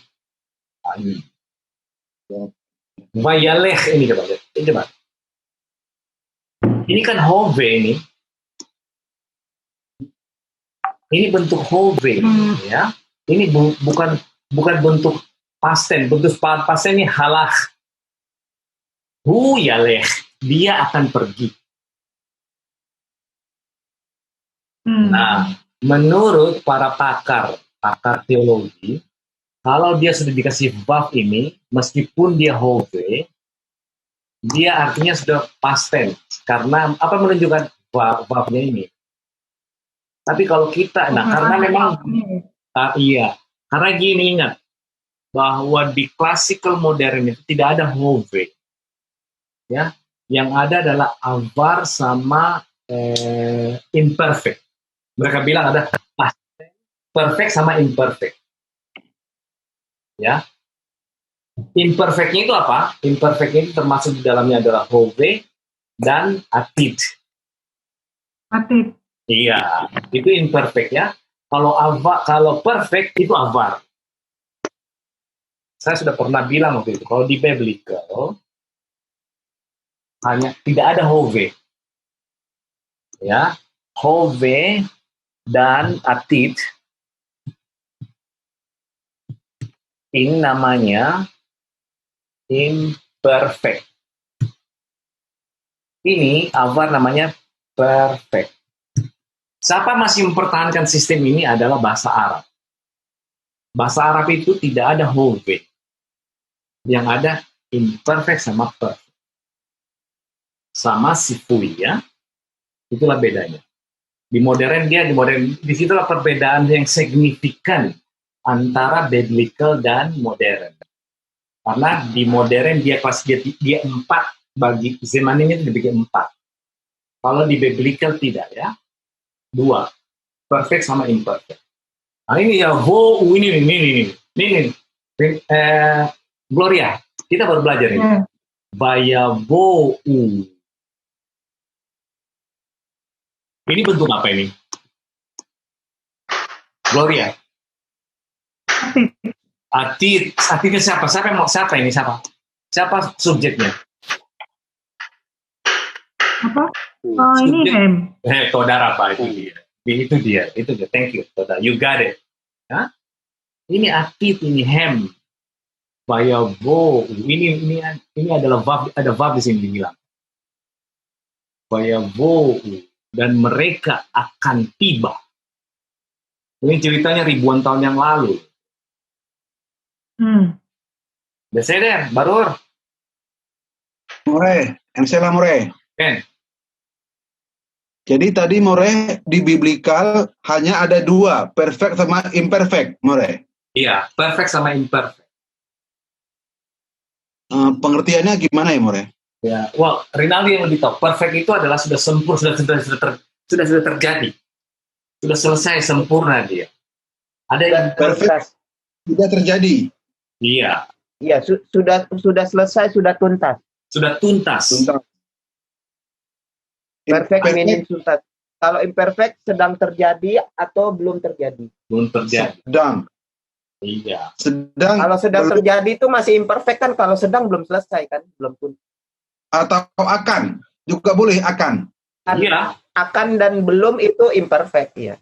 Vayaleh ini coba lihat. Ini kan hove ini. Ini bentuk hove ya. Ini bukan bentuk pasten. Bentuk pasten ini halah. Hu yaleh. Dia akan pergi. Nah, menurut para pakar teologi, kalau dia sudah dikasih vav ini, meskipun dia hove, dia artinya sudah past tense. Karena apa menunjukkan vavnya ini? Tapi kalau kita, karena memang iya, karena gini ingat bahwa di classical modern itu tidak ada hove, ya, yang ada adalah avar sama imperfect. Mereka bilang ada past tense, perfect sama imperfect. Ya, imperfectnya itu apa? Imperfectnya itu termasuk di dalamnya adalah hove dan atid. Atid. Iya, itu imperfect ya. Kalau perfect itu avar. Saya sudah pernah bilang waktu itu, kalau di biblical hanya tidak ada hove. Ya, hove dan atid ini namanya imperfect. Ini avar namanya perfect. Siapa masih mempertahankan sistem ini adalah bahasa Arab. Bahasa Arab itu tidak ada hove. Yang ada imperfect sama perfect. Sama sifui ya. Itulah bedanya. Di disitulah perbedaan yang signifikan antara biblical dan modern. Karena di modern dia 4, bagi zaman ini dibagi 4. Kalau di biblical tidak ya. 2. Perfect sama imperfect. Nah ini ya ini. Gloria, kita baru belajar ini. Bayavou. Ini bentuk apa ini? Gloria. Atit. Atitnya siapa? Siapa ini? Siapa subjeknya? Apa? Oh, ini Subjek. hem. Saudara Pak, itu dia. Thank you, saudara. You got it. Hah? Ini atit, ini hem. Bayavo. Ini adalah verb, ada verb di sini dibilang. Bayavo dan mereka akan tiba. Ini ceritanya ribuan tahun yang lalu. Beseder, Barur. More, Ensela More. Ken. Jadi tadi More di biblical hanya ada dua, perfect sama imperfect, More. Iya, perfect sama imperfect. Pengertiannya gimana ya, More? Ya, well, Rinaldi yang lebih tahu. Perfect itu adalah sudah sempurna, sudah terjadi, sudah selesai sempurna dia. Ada yang Perfect sudah terjadi. Iya, Iya, sudah selesai, sudah tuntas. sudah tuntas. Perfect meaning tuntas. Kalau imperfect sedang terjadi atau belum terjadi. Belum terjadi. Sedang. Iya. Kalau sedang belum, terjadi itu masih imperfect kan, kalau sedang belum selesai kan, belum tuntas. atau akan juga boleh akan. Iya. Akan dan belum itu imperfect ya.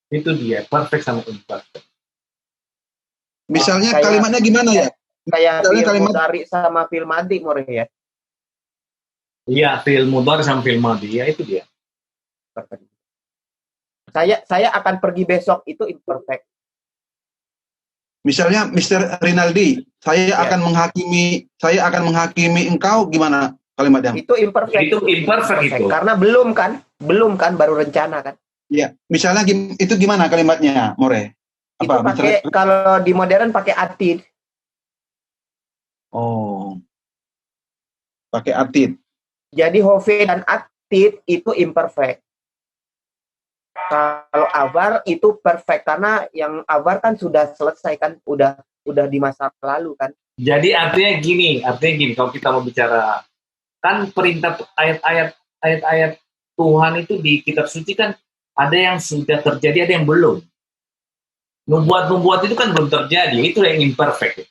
Itu dia, perfect sama imperfect. Misalnya Kayak- kalimatnya gimana ya? Kayak Misalnya film kalimat- mudari sama film madi More ya. Iya, film mudhari sama film madi, ya itu dia. Perfect. Saya akan pergi besok itu imperfect. Misalnya Mr. Rinaldi, saya Ya. akan menghakimi engkau, gimana kalimatnya? Itu imperfect. Itu imperfect itu. Karena belum kan baru rencana kan. Iya, misalnya itu gimana kalimatnya, More? Itu Apa? pakai, kalau di modern pakai atid. Oh, pakai atit. Jadi hove dan atid itu imperfect. Kalau avar itu perfect karena yang avar kan sudah selesai kan, udah di masa lalu kan. Jadi artinya gini, kalau kita mau bicara, kan perintah ayat-ayat Tuhan itu di kitab suci kan ada yang sudah terjadi, ada yang belum. Nubuat itu kan belum terjadi, itu yang imperfect.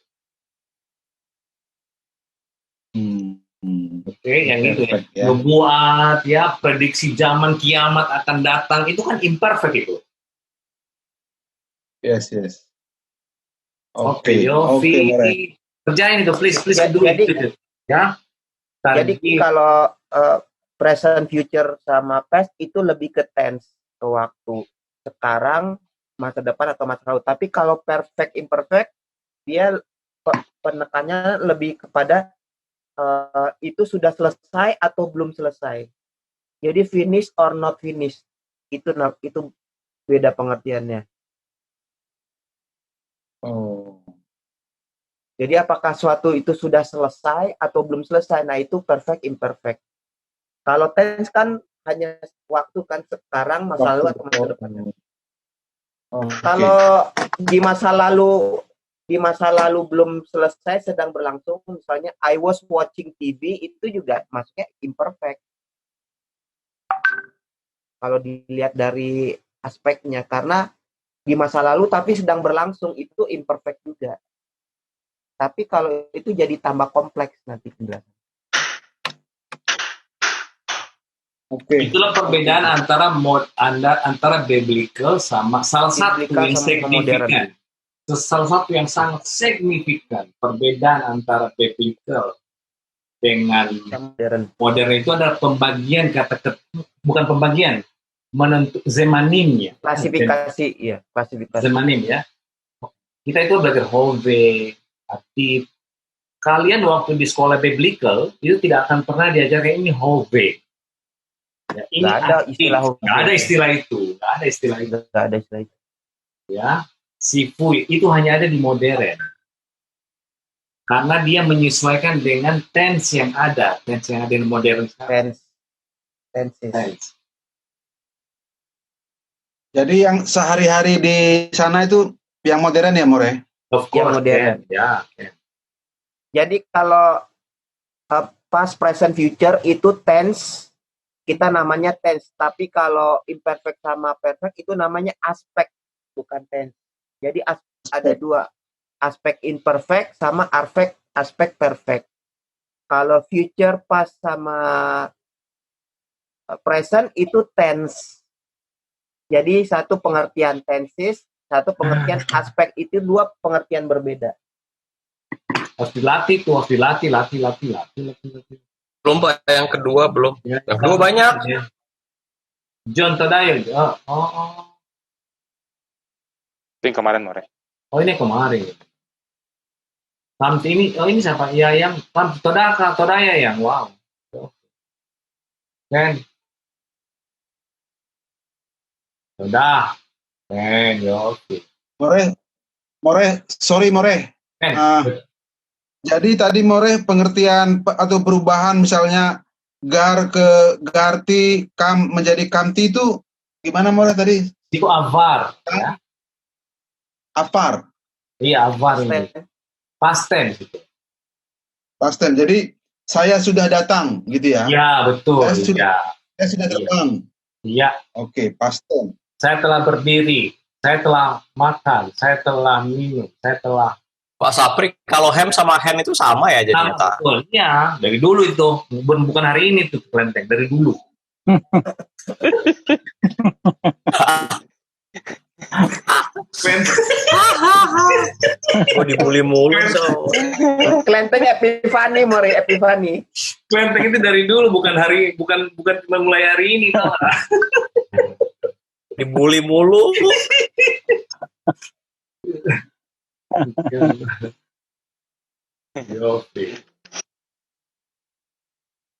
Oke, yang itu ya. Ya. Nubuat ya, prediksi zaman kiamat akan datang, itu kan imperfect itu. Yes. Oke, More. kerjain itu, please do Jadi- it. Ya. Jadi kalau present, future sama past itu lebih ke tense, ke waktu sekarang, masa depan atau masa lalu. Tapi kalau perfect, imperfect, dia penekannya lebih kepada itu sudah selesai atau belum selesai. Jadi finish or not finish. Itu beda pengertiannya. Oh. Jadi apakah suatu itu sudah selesai atau belum selesai? Nah, itu perfect, imperfect. Kalau tense kan hanya waktu kan, sekarang, masa lalu atau masa depan. Kalau di masa lalu belum selesai, sedang berlangsung, misalnya I was watching TV, itu juga masuknya imperfect. Kalau dilihat dari aspeknya, karena di masa lalu tapi sedang berlangsung, itu imperfect juga. Tapi kalau itu jadi tambah kompleks nanti penjelasan. Itulah perbedaan antara biblical sama salah satu Biblical yang sama signifikan. Salah satu yang sangat signifikan perbedaan antara biblical dengan modern itu adalah pembagian bukan pembagian, zemanimnya. Klasifikasi. Zemanim ya. Kita itu belajar hove, atid. Kalian waktu di sekolah biblical itu tidak akan pernah diajarkan ini hove. Ya, ini Nggak ada atid. istilah hove. Nggak ada istilah itu. Ya, sifui itu hanya ada di modern. Karena dia menyesuaikan dengan tense yang ada di modern sekarang. Tense. Jadi yang sehari-hari di sana itu yang modern ya, More? Of course, modern. ya. Jadi kalau past, present, future itu tense, kita namanya tense. Tapi kalau imperfect sama perfect itu namanya aspek, bukan tense. Jadi ada dua, aspek imperfect sama aspek perfect. Kalau future past sama present itu tense. Jadi satu pengertian tenses, satu pengertian aspek, itu dua pengertian berbeda. Harus dilatih tuh, harus dilatih. Belum Pak, yang kedua belum. Ya, Yang kedua banyak. John Todayo. Itu yang kemarin, More. Oh ini kemarin. Ini siapa? Ya yang Todaya yang wow. Ken. Udah. Ken, oke. Sorry More. Ken. Jadi tadi More pengertian atau perubahan misalnya gar ke garti, kam menjadi kamti itu gimana More tadi? Itu avar. Ya. Afar, Iya avar ini. Past tense gitu. past tense. Jadi saya sudah datang gitu ya? Ya betul. Saya sudah datang. Iya. Oke, past tense. Saya telah berdiri. Saya telah makan. Saya telah minum. Saya telah. Pak Saprik, kalau ham sama hen itu sama ya jadinya? Betul. Iya. Dari dulu itu. Bukan hari ini tuh kelenteng. Dari dulu. Oh, dibully mulu. Kelenteng Epifani, Mori Epifani. Kelenteng itu dari dulu, bukan cuma mulai hari ini. Dibully mulu.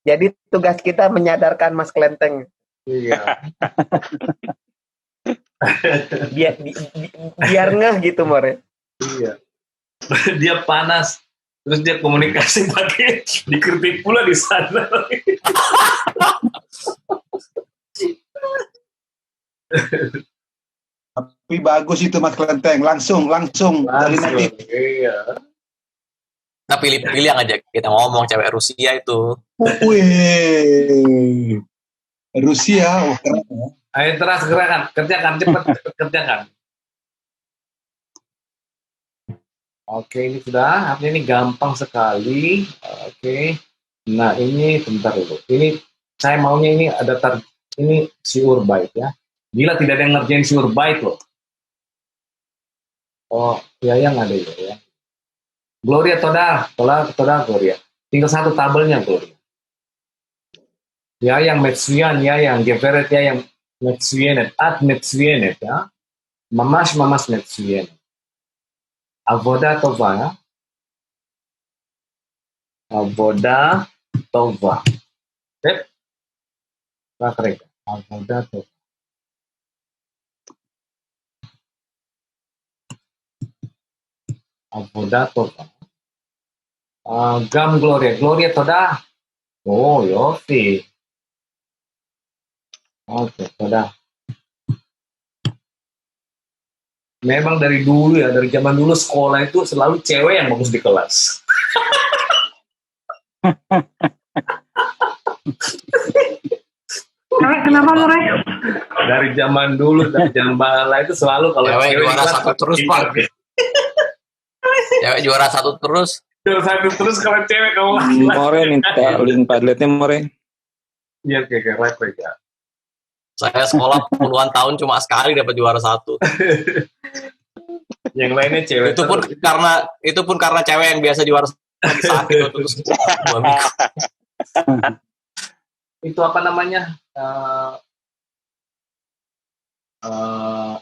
Jadi tugas kita menyadarkan Mas Kelenteng. Iya. biar ngeh gitu, More. Iya. Dia panas, terus dia komunikasi pakai dikritik pula di sana. Tapi bagus itu Mas Kelenteng, langsung dari natif. Iya. Nah, pilih-pilih yang aja kita ngomong cewek Rusia itu. Wih, Rusia, keren ya. Ayo terus gerakan, kerjakan cepat kerjakan. Oke, ini sudah. Ini gampang sekali. Oke. Nah, ini bentar dulu. Ini saya maunya ini ada ini siur bait ya. Gila tidak ada yang ngerjain siur bait loh. Oh, ya yang ada ya. Gloria Toda Gloria. Tinggal satu tabelnya Gloria. Ya yang Metsuyan, ya yang Geveret, ya yang Metsuyenet, Metsuyenet ya. Mamas Metsuyenet. Avoda Tova ya. Avoda Tova. Sip. Keren. Avoda Tova. Avoda Tova. Gam Gloria Toda. Oh, yofi. Oke, Toda. Memang dari dulu ya, dari zaman dulu sekolah itu selalu cewek yang bagus di kelas. Kenapa More? Dari zaman dulu, dari zaman bala itu selalu kalau cewek cewek juara satu terus Pak. Cewek juara satu terus. Juara satu terus kalau cewek kamu. More minta link Padletnya More. Iya, oke, right ya. Saya sekolah puluhan tahun cuma sekali dapat juara satu. Yang lainnya cewek. Itu pun karena cewek yang biasa juara sakit terus 2 minggu. Itu apa namanya?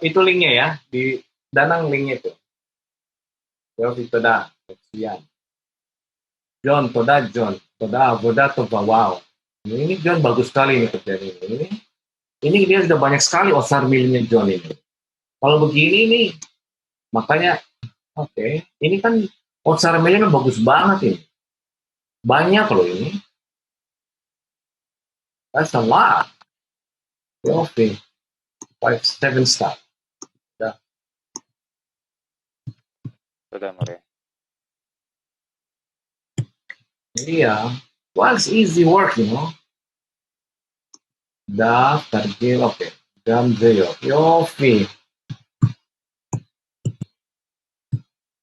Itu linknya ya di Danang linknya itu. Itu dah. Sekian. John Toda Avoda Tova. Wow. Ini John bagus sekali ini kerjanya ini. Ini dia sudah banyak sekali osar milnya John ini. Kalau begini nih, makanya oke. Ini kan osar milnya bagus banget ini. Banyak loh ini. That's a lot. Oke. 5-7 star. Sudah, More. Iya. Well, it's easy work, you know. Da, Targil, oke. Gamzeo. Yofi.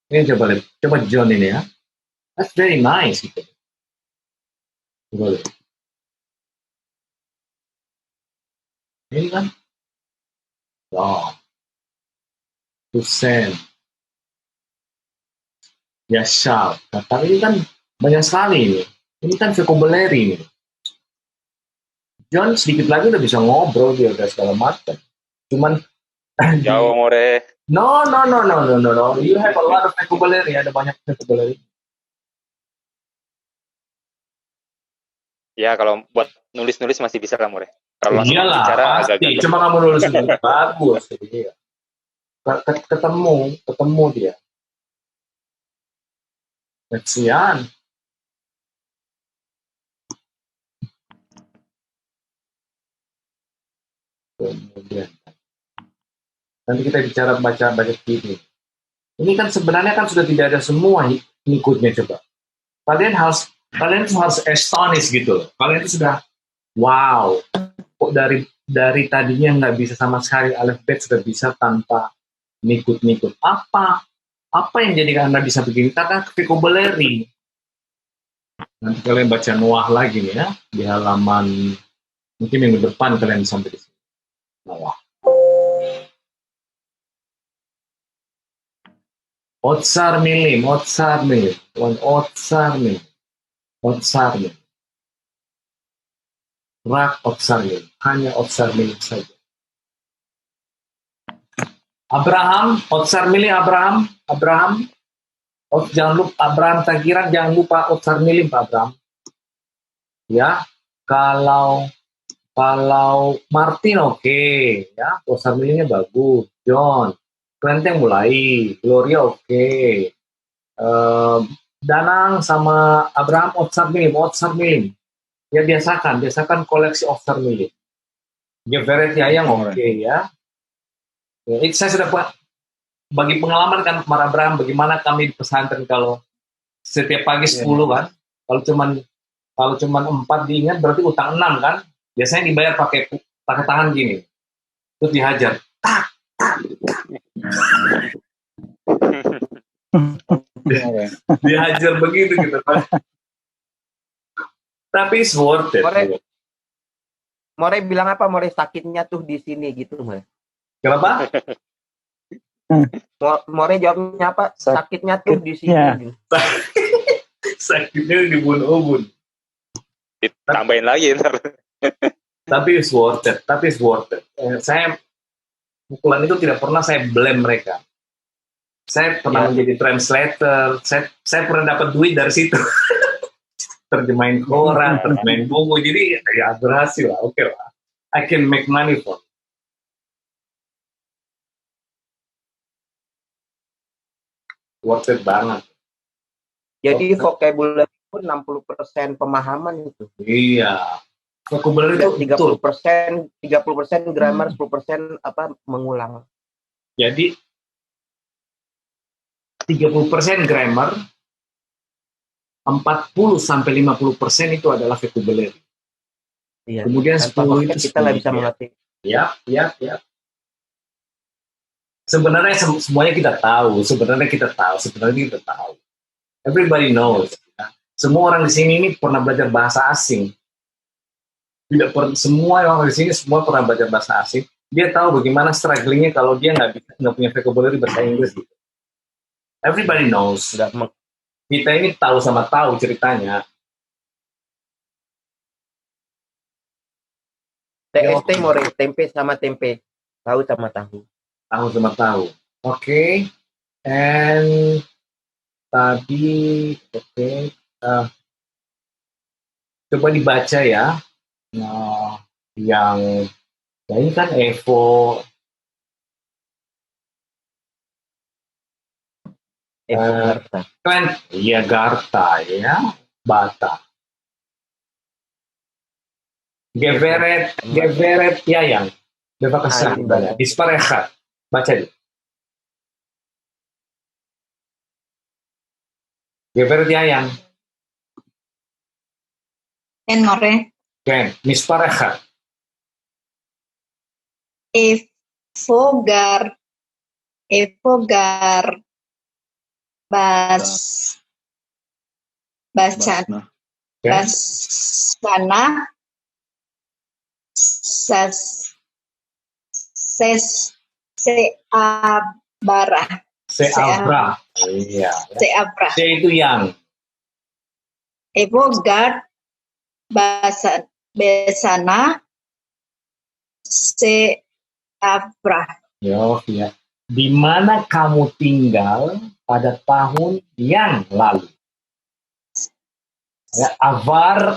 Ini coba lihat. Coba John ini ya. That's very nice. Gitu. Coba lihat. Ini kan. Oh. Hussein. Yashar. Nah, tapi ini kan banyak sekali ini. Ini kan vocabulary ini. John sedikit lagi udah bisa ngobrol dia udah segala macam. Cuman Jauh more. no. You have a lot of vocabulary. Ada banyak vocabulary. Ya kalau buat nulis-nulis masih bisa lah more. Kalau langsung Iyalah, bicara agak pasti. gagal. Cuma kamu nulis bagus. Iya. Ketemu dia. Kesian. Kemudian nanti kita bicara baca ini. Ini kan sebenarnya kan sudah tidak ada semua ngikutnya coba. Kalian tuh harus astonished gitu loh. Kalian itu sudah wow. Kok dari tadinya nggak bisa sama sekali alfabet sudah bisa tanpa ngikut-ngikut. Apa yang jadi Anda bisa begini? Karena vocabulary. Nanti kalian baca Noah lagi nih ya di halaman mungkin minggu depan kalian sampai di sini. Noah. Otsar milim. Rak otsar milim. Hanya otsar milim saja. Abraham, otsar milim Abraham. Jangan lupa Abraham Tagiran, jangan lupa otsar milim Pak Abraham. Ya, kalau Martin oke, ya, otsar milimnya bagus. John, Klenteng mulai, Gloria oke. Danang sama Abraham otsar milim. Ya biasakan koleksi otsar milim. Geveret Yayang oke ya. Saya sudah bagi pengalaman kan kemarin Abraham bagaimana kami di pesantren kalau setiap pagi 10 kan. Kalau cuman 4 diingat berarti utang 6 kan. Biasanya dibayar pakai tangan gini. Terus dihajar. Tak. Dihajar begitu gitu kan. Tapi it's worth it. More bilang apa? More sakitnya tuh di sini gitu, More. Kenapa? More jawabnya apa? Sakitnya tuh di sini. Sakitnya di ubun-ubun. Ditambahin lagi ntar. Tapi it's worth it. Saya pukulan itu tidak pernah saya blame mereka. Saya pernah menjadi translator. Saya pernah dapat duit dari situ. Terjemahin koran, terjemahin buku. Jadi ya berhasil lah. Oke lah. I can make money for it. Worth it banget. Jadi vocabulary itu 60% pemahaman itu. Iya. Vocabulary itu 30% grammar, 10% mengulang. Jadi 30% grammar, 40-50% itu adalah vocabulary. Iya. Kemudian 10 itu kita nggak bisa mengerti. Ya. Sebenarnya semuanya kita tahu. Everybody knows. Ya. Semua orang di sini ini pernah belajar bahasa asing. Semua orang di sini semua pernah belajar bahasa asing. Dia tahu bagaimana strugglingnya kalau dia nggak punya vocabulary bahasa Inggris. Gitu. Everybody knows. Kita ini tahu sama tahu ceritanya. TST more tempe sama tempe, tahu sama tahu. Tahu sama tahu. Oke. And tadi coba dibaca ya. Nah, yang ini kan Evo. Garta. Iya Garta ya, Bata. Geveret Yayang. Bevakasa. Disparehat. Baca deh. Geveret Yayang. More. Ken. Misparehat. Evogar Basna. Basana Seabra. Seabra. Iya. Seabra. Se itu yang. Evogar Besana Seabra. Ya. Di mana kamu tinggal pada tahun yang lalu? Ya, avar,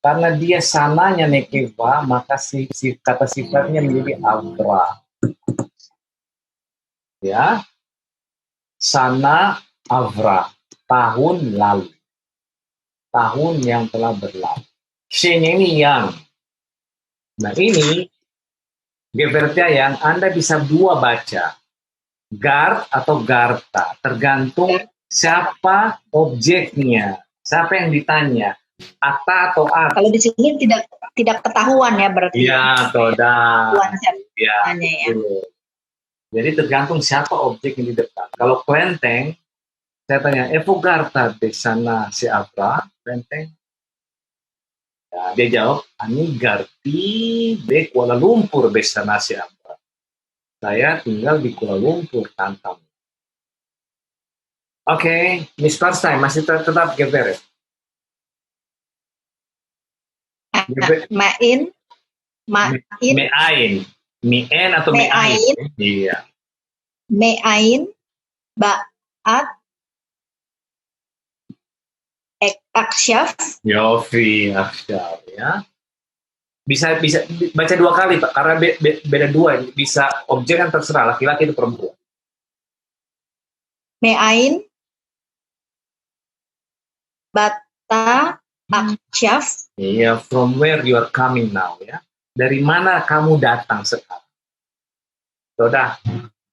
karena dia sananya nekeva, maka kata sifatnya menjadi avra. Ya, sana avra, tahun lalu, tahun yang telah berlalu. She-nya ini yang. Nah ini Gevertia yang Anda bisa dua baca, guard atau garta, tergantung siapa objeknya, siapa yang ditanya, ata atau at. Kalau di sini tidak ketahuan ya berarti. Iya, toda. Ketahuan siapa Ya, ya. jadi tergantung siapa objek yang di depan. Kalau kelenteng, saya tanya, Evo Garta di sana siapa? Kelenteng. Ya, dia jawab, Ani Garti de Kuala Lumpur di sana siapa? Saya tinggal di Kuala Lumpur, Tantam. Oke, Miss Parstai masih tetap Gever. Main. Mien atau meain? Iya. Meain, Baat, Aksyaf. Yofi, Aksyaf, ya. Bisa baca dua kali Pak, karena beda dua. Bisa objek kan terserah, laki-laki itu perempuan. Meain, Bata, Aksyaf. Iya, from where you are coming now, ya. Dari mana kamu datang sekarang? Sudah,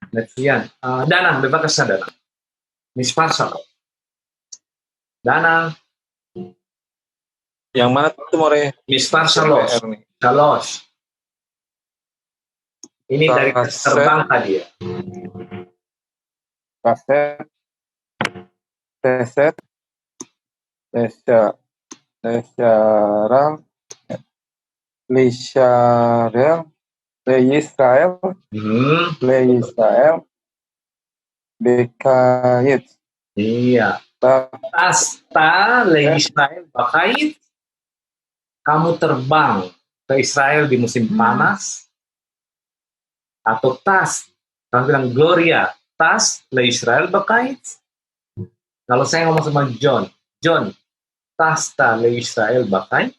Nevian. Danang, bebas Danang. Miss Parsal. Danang. Yang mana tuh More? Miss Parsalos. Salos. Ini dari terbang tadi ya. Kaset. Teset. Lesyarang. Lesyarang. Leisrael. Leisrael. Bekayit. Iya. Asta Leisrael Bakait. Kamu terbang ke Israel di musim panas. Atau tas. Kamu bilang Gloria. Tas Leisrael Bakait. Kalau saya ngomong sama John, tas Leisrael Bakait.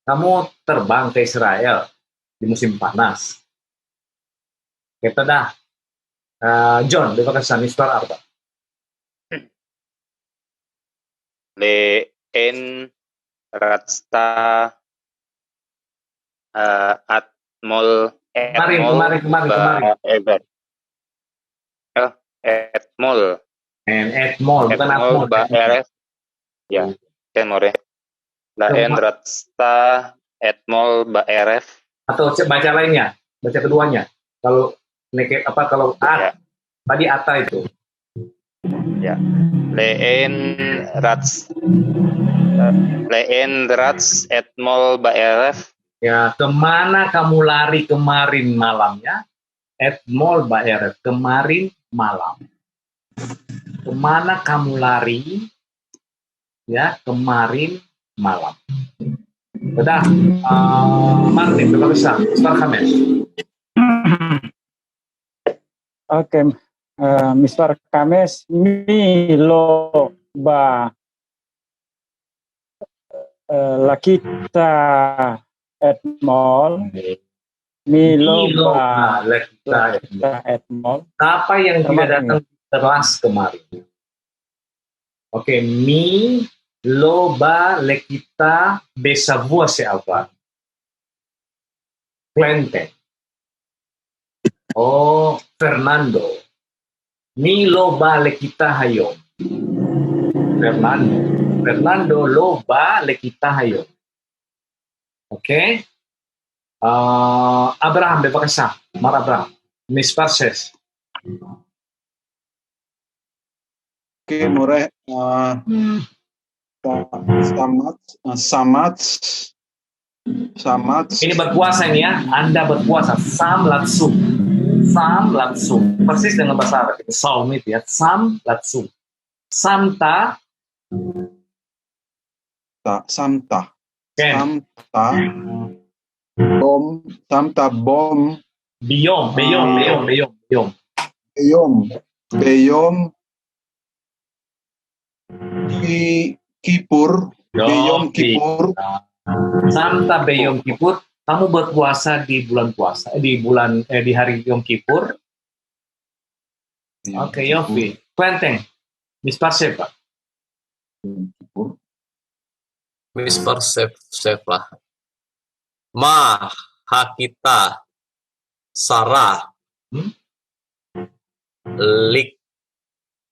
Kamu terbang ke Israel di musim panas. Kita dah. John, bebas Misbar Arba. En Ratsta Atmol Kemarin. Etmol bukan Atmol. RF. Ya, kan more. En Ratsta Etmol RF. Atau baca lainnya, baca keduanya. Kalau kalau at, tadi ata itu. Ya. Leen Rats Etmol RF. Ya, kemana kamu lari kemarin malamnya? Etmol RF, kemarin malam. Kemana kamu lari? Ya, kemarin malam. Sudah, Martin, bebas Start Hames. Oke, Mr. Kames, Milo ba Lakita Etmol, Milo ba Lakita Etmol. Apa yang tidak datang kelas kemarin? Oke, mi loba lekita besavua siapa? Klente. Oh, Fernando. Mi loba lekita hayom. Fernando loba lekita hayom. Oke? Abraham, bebakasa. Mar Abraham. Miss Parses. Oke, More. Samat. Ini berpuasa ini ya. Anda berpuasa. Sam latsum. Sam latsum. Persis dengan bahasa Arab. Saum itu ya. Sam latsum. Samta. Samta. Ken. Samta bom. Beyom. Kipur. Beyom Kipur. Samta Beyom Kipur. Kamu berpuasa di bulan puasa, di hari Yom Kippur. Oke, Yofi. Klenteng. Miss Parsep, Pak. Miss Persep lah. Ma Hakita Sarah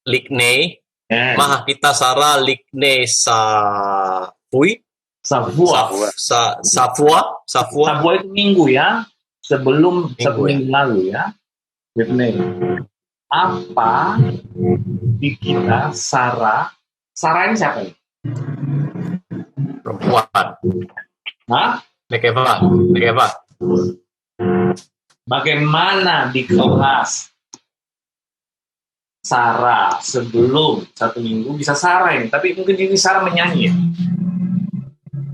Likne Ma Hakita Sarah Likne Safui Safua itu minggu ya, sebelum satu minggu lalu ya. Apa di kita Sarah ini siapa ini? perempuan. Hah? Nekeva. Bagaimana di kelas Sarah sebelum satu minggu bisa Sarah ini, tapi mungkin ini Sarah menyanyi ya?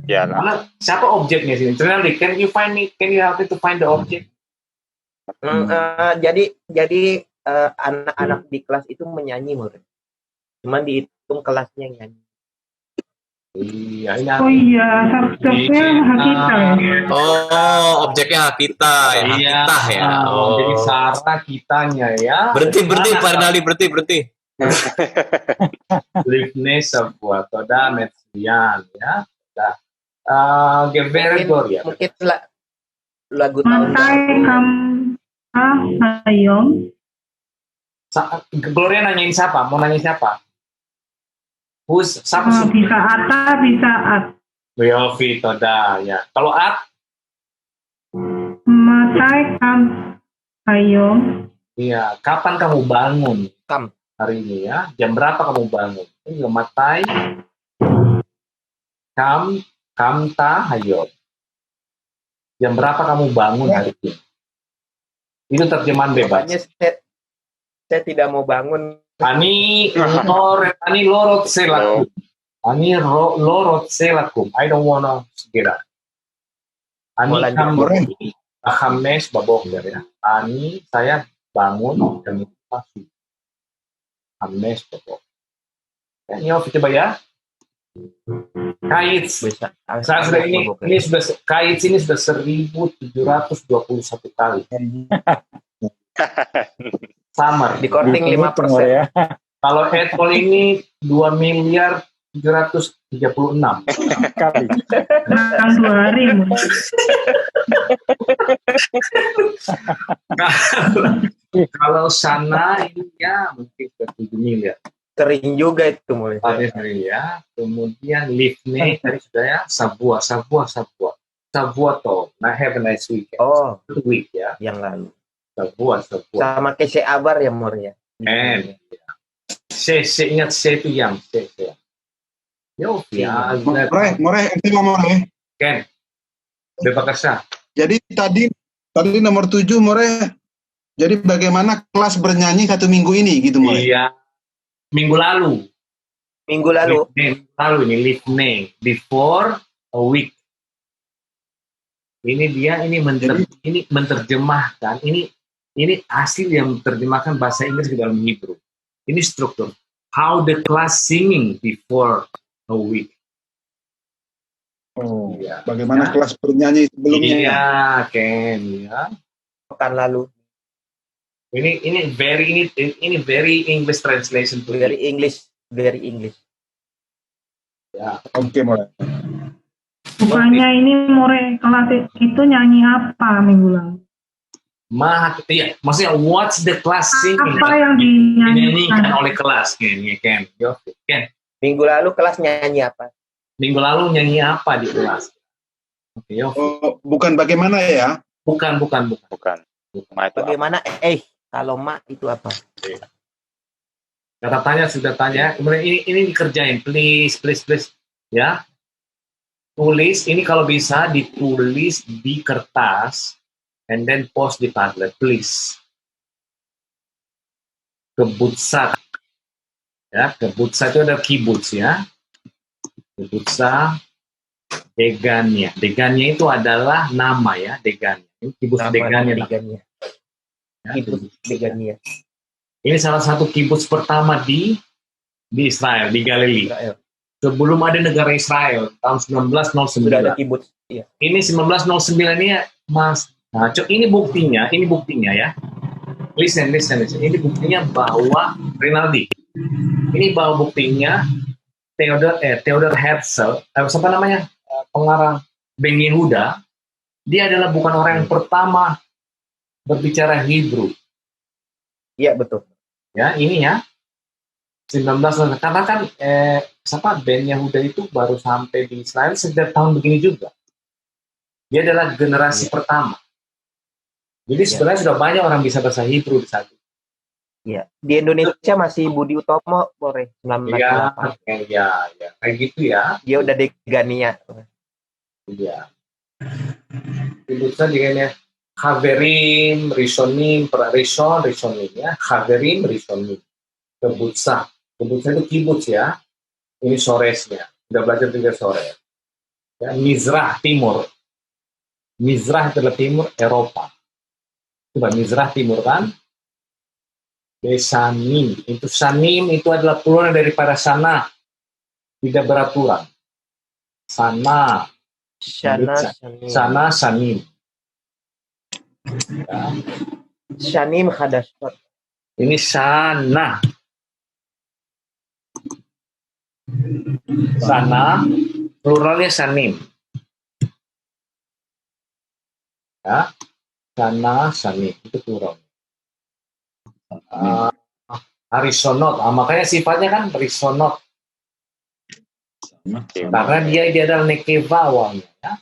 Ya lah. Karena siapa objeknya sini? Trinali, can you help me to find the object? Jadi anak-anak di kelas itu menyanyi, murid. Cuman dihitung kelasnya yang nyanyi. Iya, ini Oh iya, subjeknya Hakita ya. Oh, objeknya Hakita ya. Hakita ya. Oh. Jadi Sarah kitanya ya. Berhenti Pak Rinaldi, berhenti. Livne sebuah toda metsian ya. Gevergor ya. Mungkin lagu tahun Matai kam hayom. Gloria nanyain siapa? Mau nanyain siapa? Siapa Bisa Ata, bisa At. Yofi toda ya. Kalau At? Matai kam hayom. Iya. Kapan kamu bangun? Hari ini ya. Jam berapa kamu bangun? Ini matai kamta hayom. Jam berapa kamu bangun hari ini? Itu terjemahan bebas. Saya tidak mau bangun. Ani lorot selakum. Lorot selakum. I don't wanna get up. Ani Hames babokder ya. Ani saya bangun dan itu pasti. Hames babok. Ini coba ya. Kait. Saya sudah ini sudah kait ini sudah 1721 kali. Samar di korting 5%. Ya. Kalau Etol ini 2.736.000 kali. Dalam 2 hari. Kalau sana ini ya mungkin 7 miliar. Sering juga itu mulai. Ya. Kemudian Livne tadi sudah ya. Sabua toh. Nah, have a nice weekend. Oh, week ya. Yang lalu. Sabua. Sama Kese Abar ya, Mor ya. Saya ingat saya itu yang saya. Yo, ya. More, Ken. Bebakasa. Jadi tadi nomor 7 More. Jadi bagaimana kelas bernyanyi 1 minggu ini gitu More? Iya. Minggu lalu ini Livne before a week. Ini dia ini menerjemahkan ini asli yang menerjemahkan bahasa Inggris ke dalam Hebrew. Ini struktur how the class singing before a week. Oh, ya. Bagaimana kelas bernyanyi sebelumnya? Iya, Ken ya. Pekan lalu. Ini very English translation to very English. Ya. Oke, More. Bukannya ini More kelas itu nyanyi apa minggu lalu? Iya, maksudnya what's the class singing? Apa yang dinyanyikan oleh kelas Ken? Minggu lalu kelas nyanyi apa? Minggu lalu nyanyi apa di kelas? Oke, Yofi. Oh, bukan bagaimana ya? Bukan. Bukan. Ma itu apa? Bagaimana? Kalau ma itu apa? Kata tanya sudah tanya, kemudian ini dikerjain, please, ya. Tulis, ini kalau bisa ditulis di kertas, and then post di Padlet, please. Kebutsa, ya, kebutsa itu ada kibuts ya. Kebutsa, Degania. Degania itu adalah nama ya, Degania. Ini kibuts Degania. Degania. Ya, Kibuts Degania. ini salah satu kibuts pertama di Israel, di Galilea. Israel. Sebelum ada negara Israel, tahun 1909. Sudah ada kibuts. Iya. Ini 1909 ini Mas. Nah, ini buktinya ya. Listen. Ini buktinya bahwa Rinaldi. Ini bahwa buktinya Theodor Herzl, siapa namanya? Pengarang Ben Yehuda, dia adalah bukan orang yang pertama berbicara Hebrew. Iya, betul. Ya, ini ya. 19 karena kan Ben Yehuda itu baru sampai di Israel sejak tahun begini juga. Dia adalah generasi pertama. Jadi sebenarnya sudah banyak orang bisa bahasa Hebrew di saat itu. Iya. Di Indonesia masih Budi Utomo, Bore. 1908. Ya, kayak gitu ya. Dia udah Degania. Iya. Kibutsa juga Haverim, Rishonim ya. Haverim, Rishonim. Kebutsa itu kibuts ya. Ini soresnya. Udah belajar juga sores. Ya, Mizrah Timur. Mizrah itu adalah timur Eropa. Coba Mizrah Timur kan. Besanim. Itu Sanim itu adalah plural daripada sana. Tidak beraturan. Sana. Sana Sanim. Ya. Shanim Hadashot. Ini sana. Sana, pluralnya sanim. Ya, sana, sanim, itu plural. Arisonot, makanya sifatnya kan risonot. Karena dia adalah nekeva awalnya. Ya.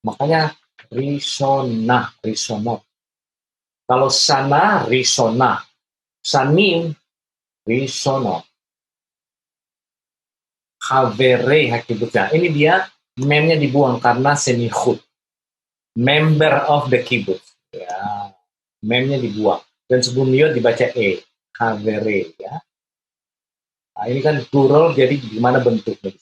Makanya risonot. Kalau sana, risona. Sanim, risonot. Havere hakibutnya. Ini dia memnya dibuang karena semikhut. Member of the kibbutz. Ya. Memnya dibuang. Dan sebelum yod dibaca e. Havere. Ya. Nah, ini kan plural, jadi gimana bentuknya?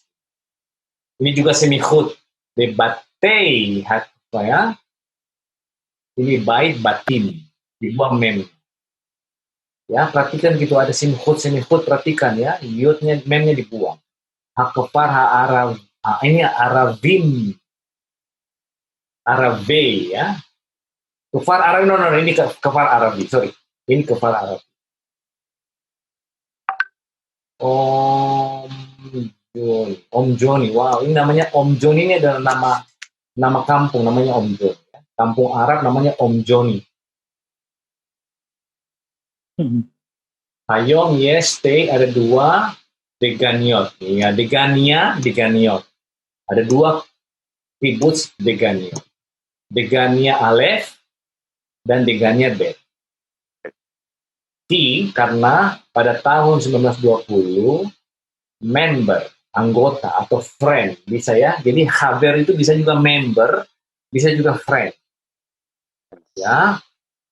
Ini juga semikhut. Debatei. Ya. Ini bait batin. Dibuang mem. Ya, perhatikan gitu. Ada semikhut, perhatikan ya. Yodnya, memnya dibuang. Hakefar ha'arav, ini Aravim, Arave ya. Kefar Arabi, no, ini kefar Arabi, sorry. Ini kefar Arabi. Om Joni, wow, ini namanya Om Joni, ini adalah nama kampung, namanya Om Joni. Kampung Arab namanya Om Joni. Hayom, yes, stay, ada 2. Deganiot, ya Deganiot. Ada 2 kibuts Deganiot. Degania Aleph dan Degania Bet. Karena pada tahun 1920 member, anggota atau friend bisa ya. Jadi haber itu bisa juga member, bisa juga friend. Ya.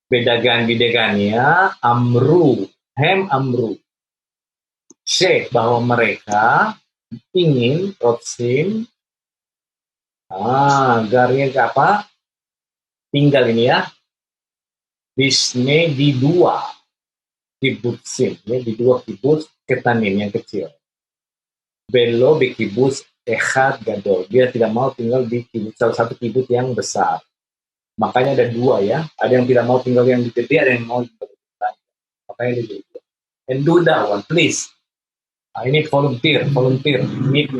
Bedagan di Degania, Amru. Bahwa mereka ingin Rotsim garnya apa? Tinggal ini ya. Bisne di 2 kibutsin, ya, di 2 kibuts Ketanim yang kecil. Belo di kibuts Echad Gadol. Dia tidak mau tinggal di kibuts, salah satu kibuts yang besar. Makanya ada 2 ya. Ada yang tidak mau tinggal yang di gede, ada yang mau tinggal di gede. Makanya ada 2. And do that one, please. Ini volunteer, Mit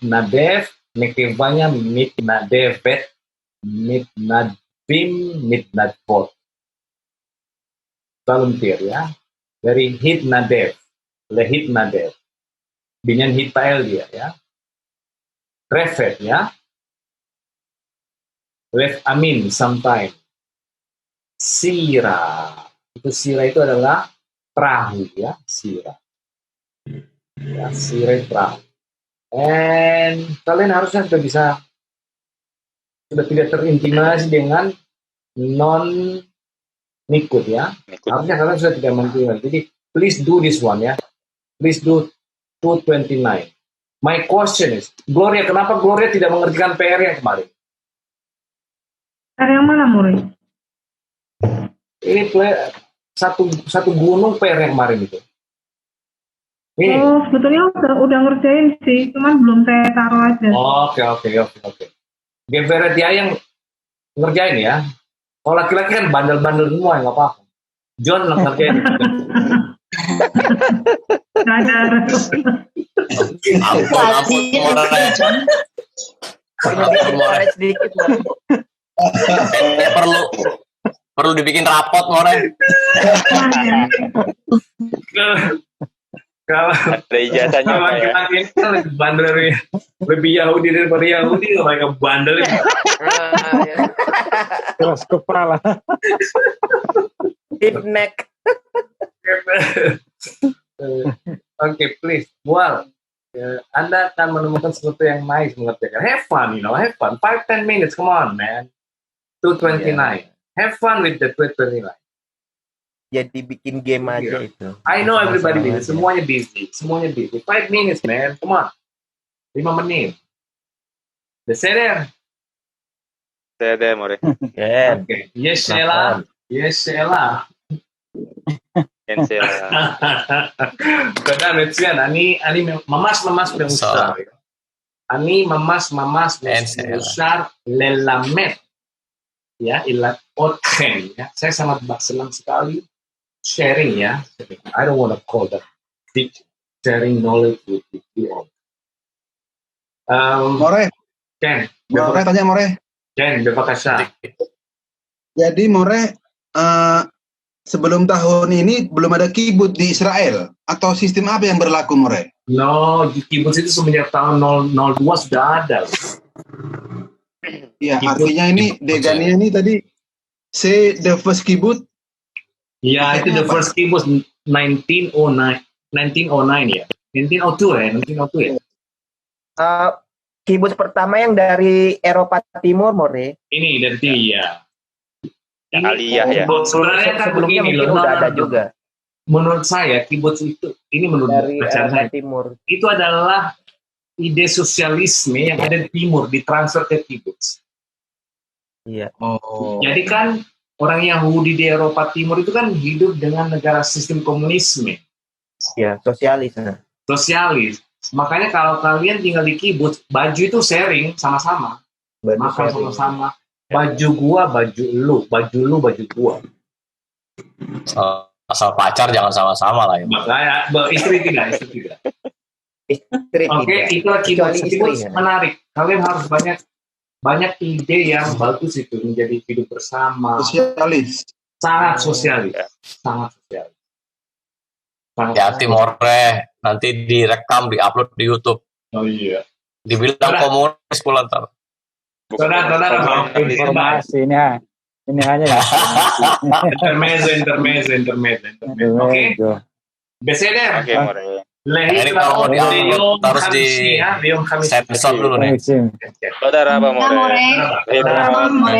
Nadev, nekevanya Mit Nadevet, Mit Nadvim, Mit Nadvot. Volunteer ya, dari Hit Nadev, Lehit Nadev, binyan Hit Pael dia ya. Refet ya. Ref amin sometime. Sira. Sira itu adalah perahu ya, sira. Ya, sira perahu. And kalian harusnya sudah tidak terintimidasi dengan non nikut ya. Harusnya kalian sudah tidak mengintimidasi. Jadi please do this one ya. Please do 229. My question is, Gloria, kenapa Gloria tidak mengerjakan PR yang kemarin? PR yang mana, Murid? Ini satu gunung PR yang kemarin itu. Ini. Oh, sebetulnya udah ngerjain sih, cuman belum saya taruh aja. Oke. Geveret ya yang ngerjain ya. Kalau laki-laki kan bandel-bandel semua, nggak apa-apa. John ngerjain. Perlu dibikin rapot, More. Kalau ada ijazahnya laki-laki kan lebih bandel, lebih Yahudi daripada Yahudi, mereka bandel. Keras kepala. Deep neck. Oke, please, Bual. Anda akan menemukan sesuatu yang nice mengerjakan. Have fun, have fun. 5-10 minutes, come on, man. 229. Have fun with the 229. Jadi bikin game aja itu. I know everybody busy. Semuanya busy. 5 minutes, man. Come on. 5 menit. Deseder. Deseder, More. Okay. Yes, Sheila. Benar, Metsian. Ani mamas memusar. Ani mamas memusar lelamet. Ya, ilat otchen. Ya, saya sangat senang sekali sharing ya. I don't want to call that sharing knowledge with you all. More. Ken. More tanya More. Ken, bebakasya. Jadi More, sebelum tahun ini belum ada kibut di Israel atau sistem apa yang berlaku, More? No, kibut itu semenjak tahun 002 sudah ada. Ya, artinya ini Degania ini tadi the first kibut. Ya, itu the first kibut 1909 ya. 1902 ya. Kibut pertama yang dari Eropa Timur, More. Ini dari ya. Yang Aliyah ya. Sebenarnya kan sebelumnya begini mungkin loh. udah ada juga. Menurut saya kibbutz itu, ini menurut Dari bacaan Eropa saya, Timur. itu adalah ide sosialisme yang ada di timur ditransfer ke kibbutz. Iya. Oh. Jadi kan orang Yahudi di Eropa Timur itu kan hidup dengan negara sistem komunisme. Iya, sosialis. Sosialis. Makanya kalau kalian tinggal di kibbutz, baju itu sharing sama-sama. Makan sama-sama. Baju gua, baju lu, baju gua. Asal pacar jangan sama-sama lah ya. Makanya istri tidak. Oke, itulah kibbutz menarik. Kalian harus banyak ide yang bagus itu menjadi hidup bersama. Sosialis. Sangat sosialis. Hati-hati, More, nanti direkam, diupload di YouTube. Oh iya. Dibilang komunis pula ntar. Saudara, Informasi ini hanya intermezzo. Oke. Beseder. Oke, More. Ini kalau harus di sensor dulu nih. Saudara apa, More? More.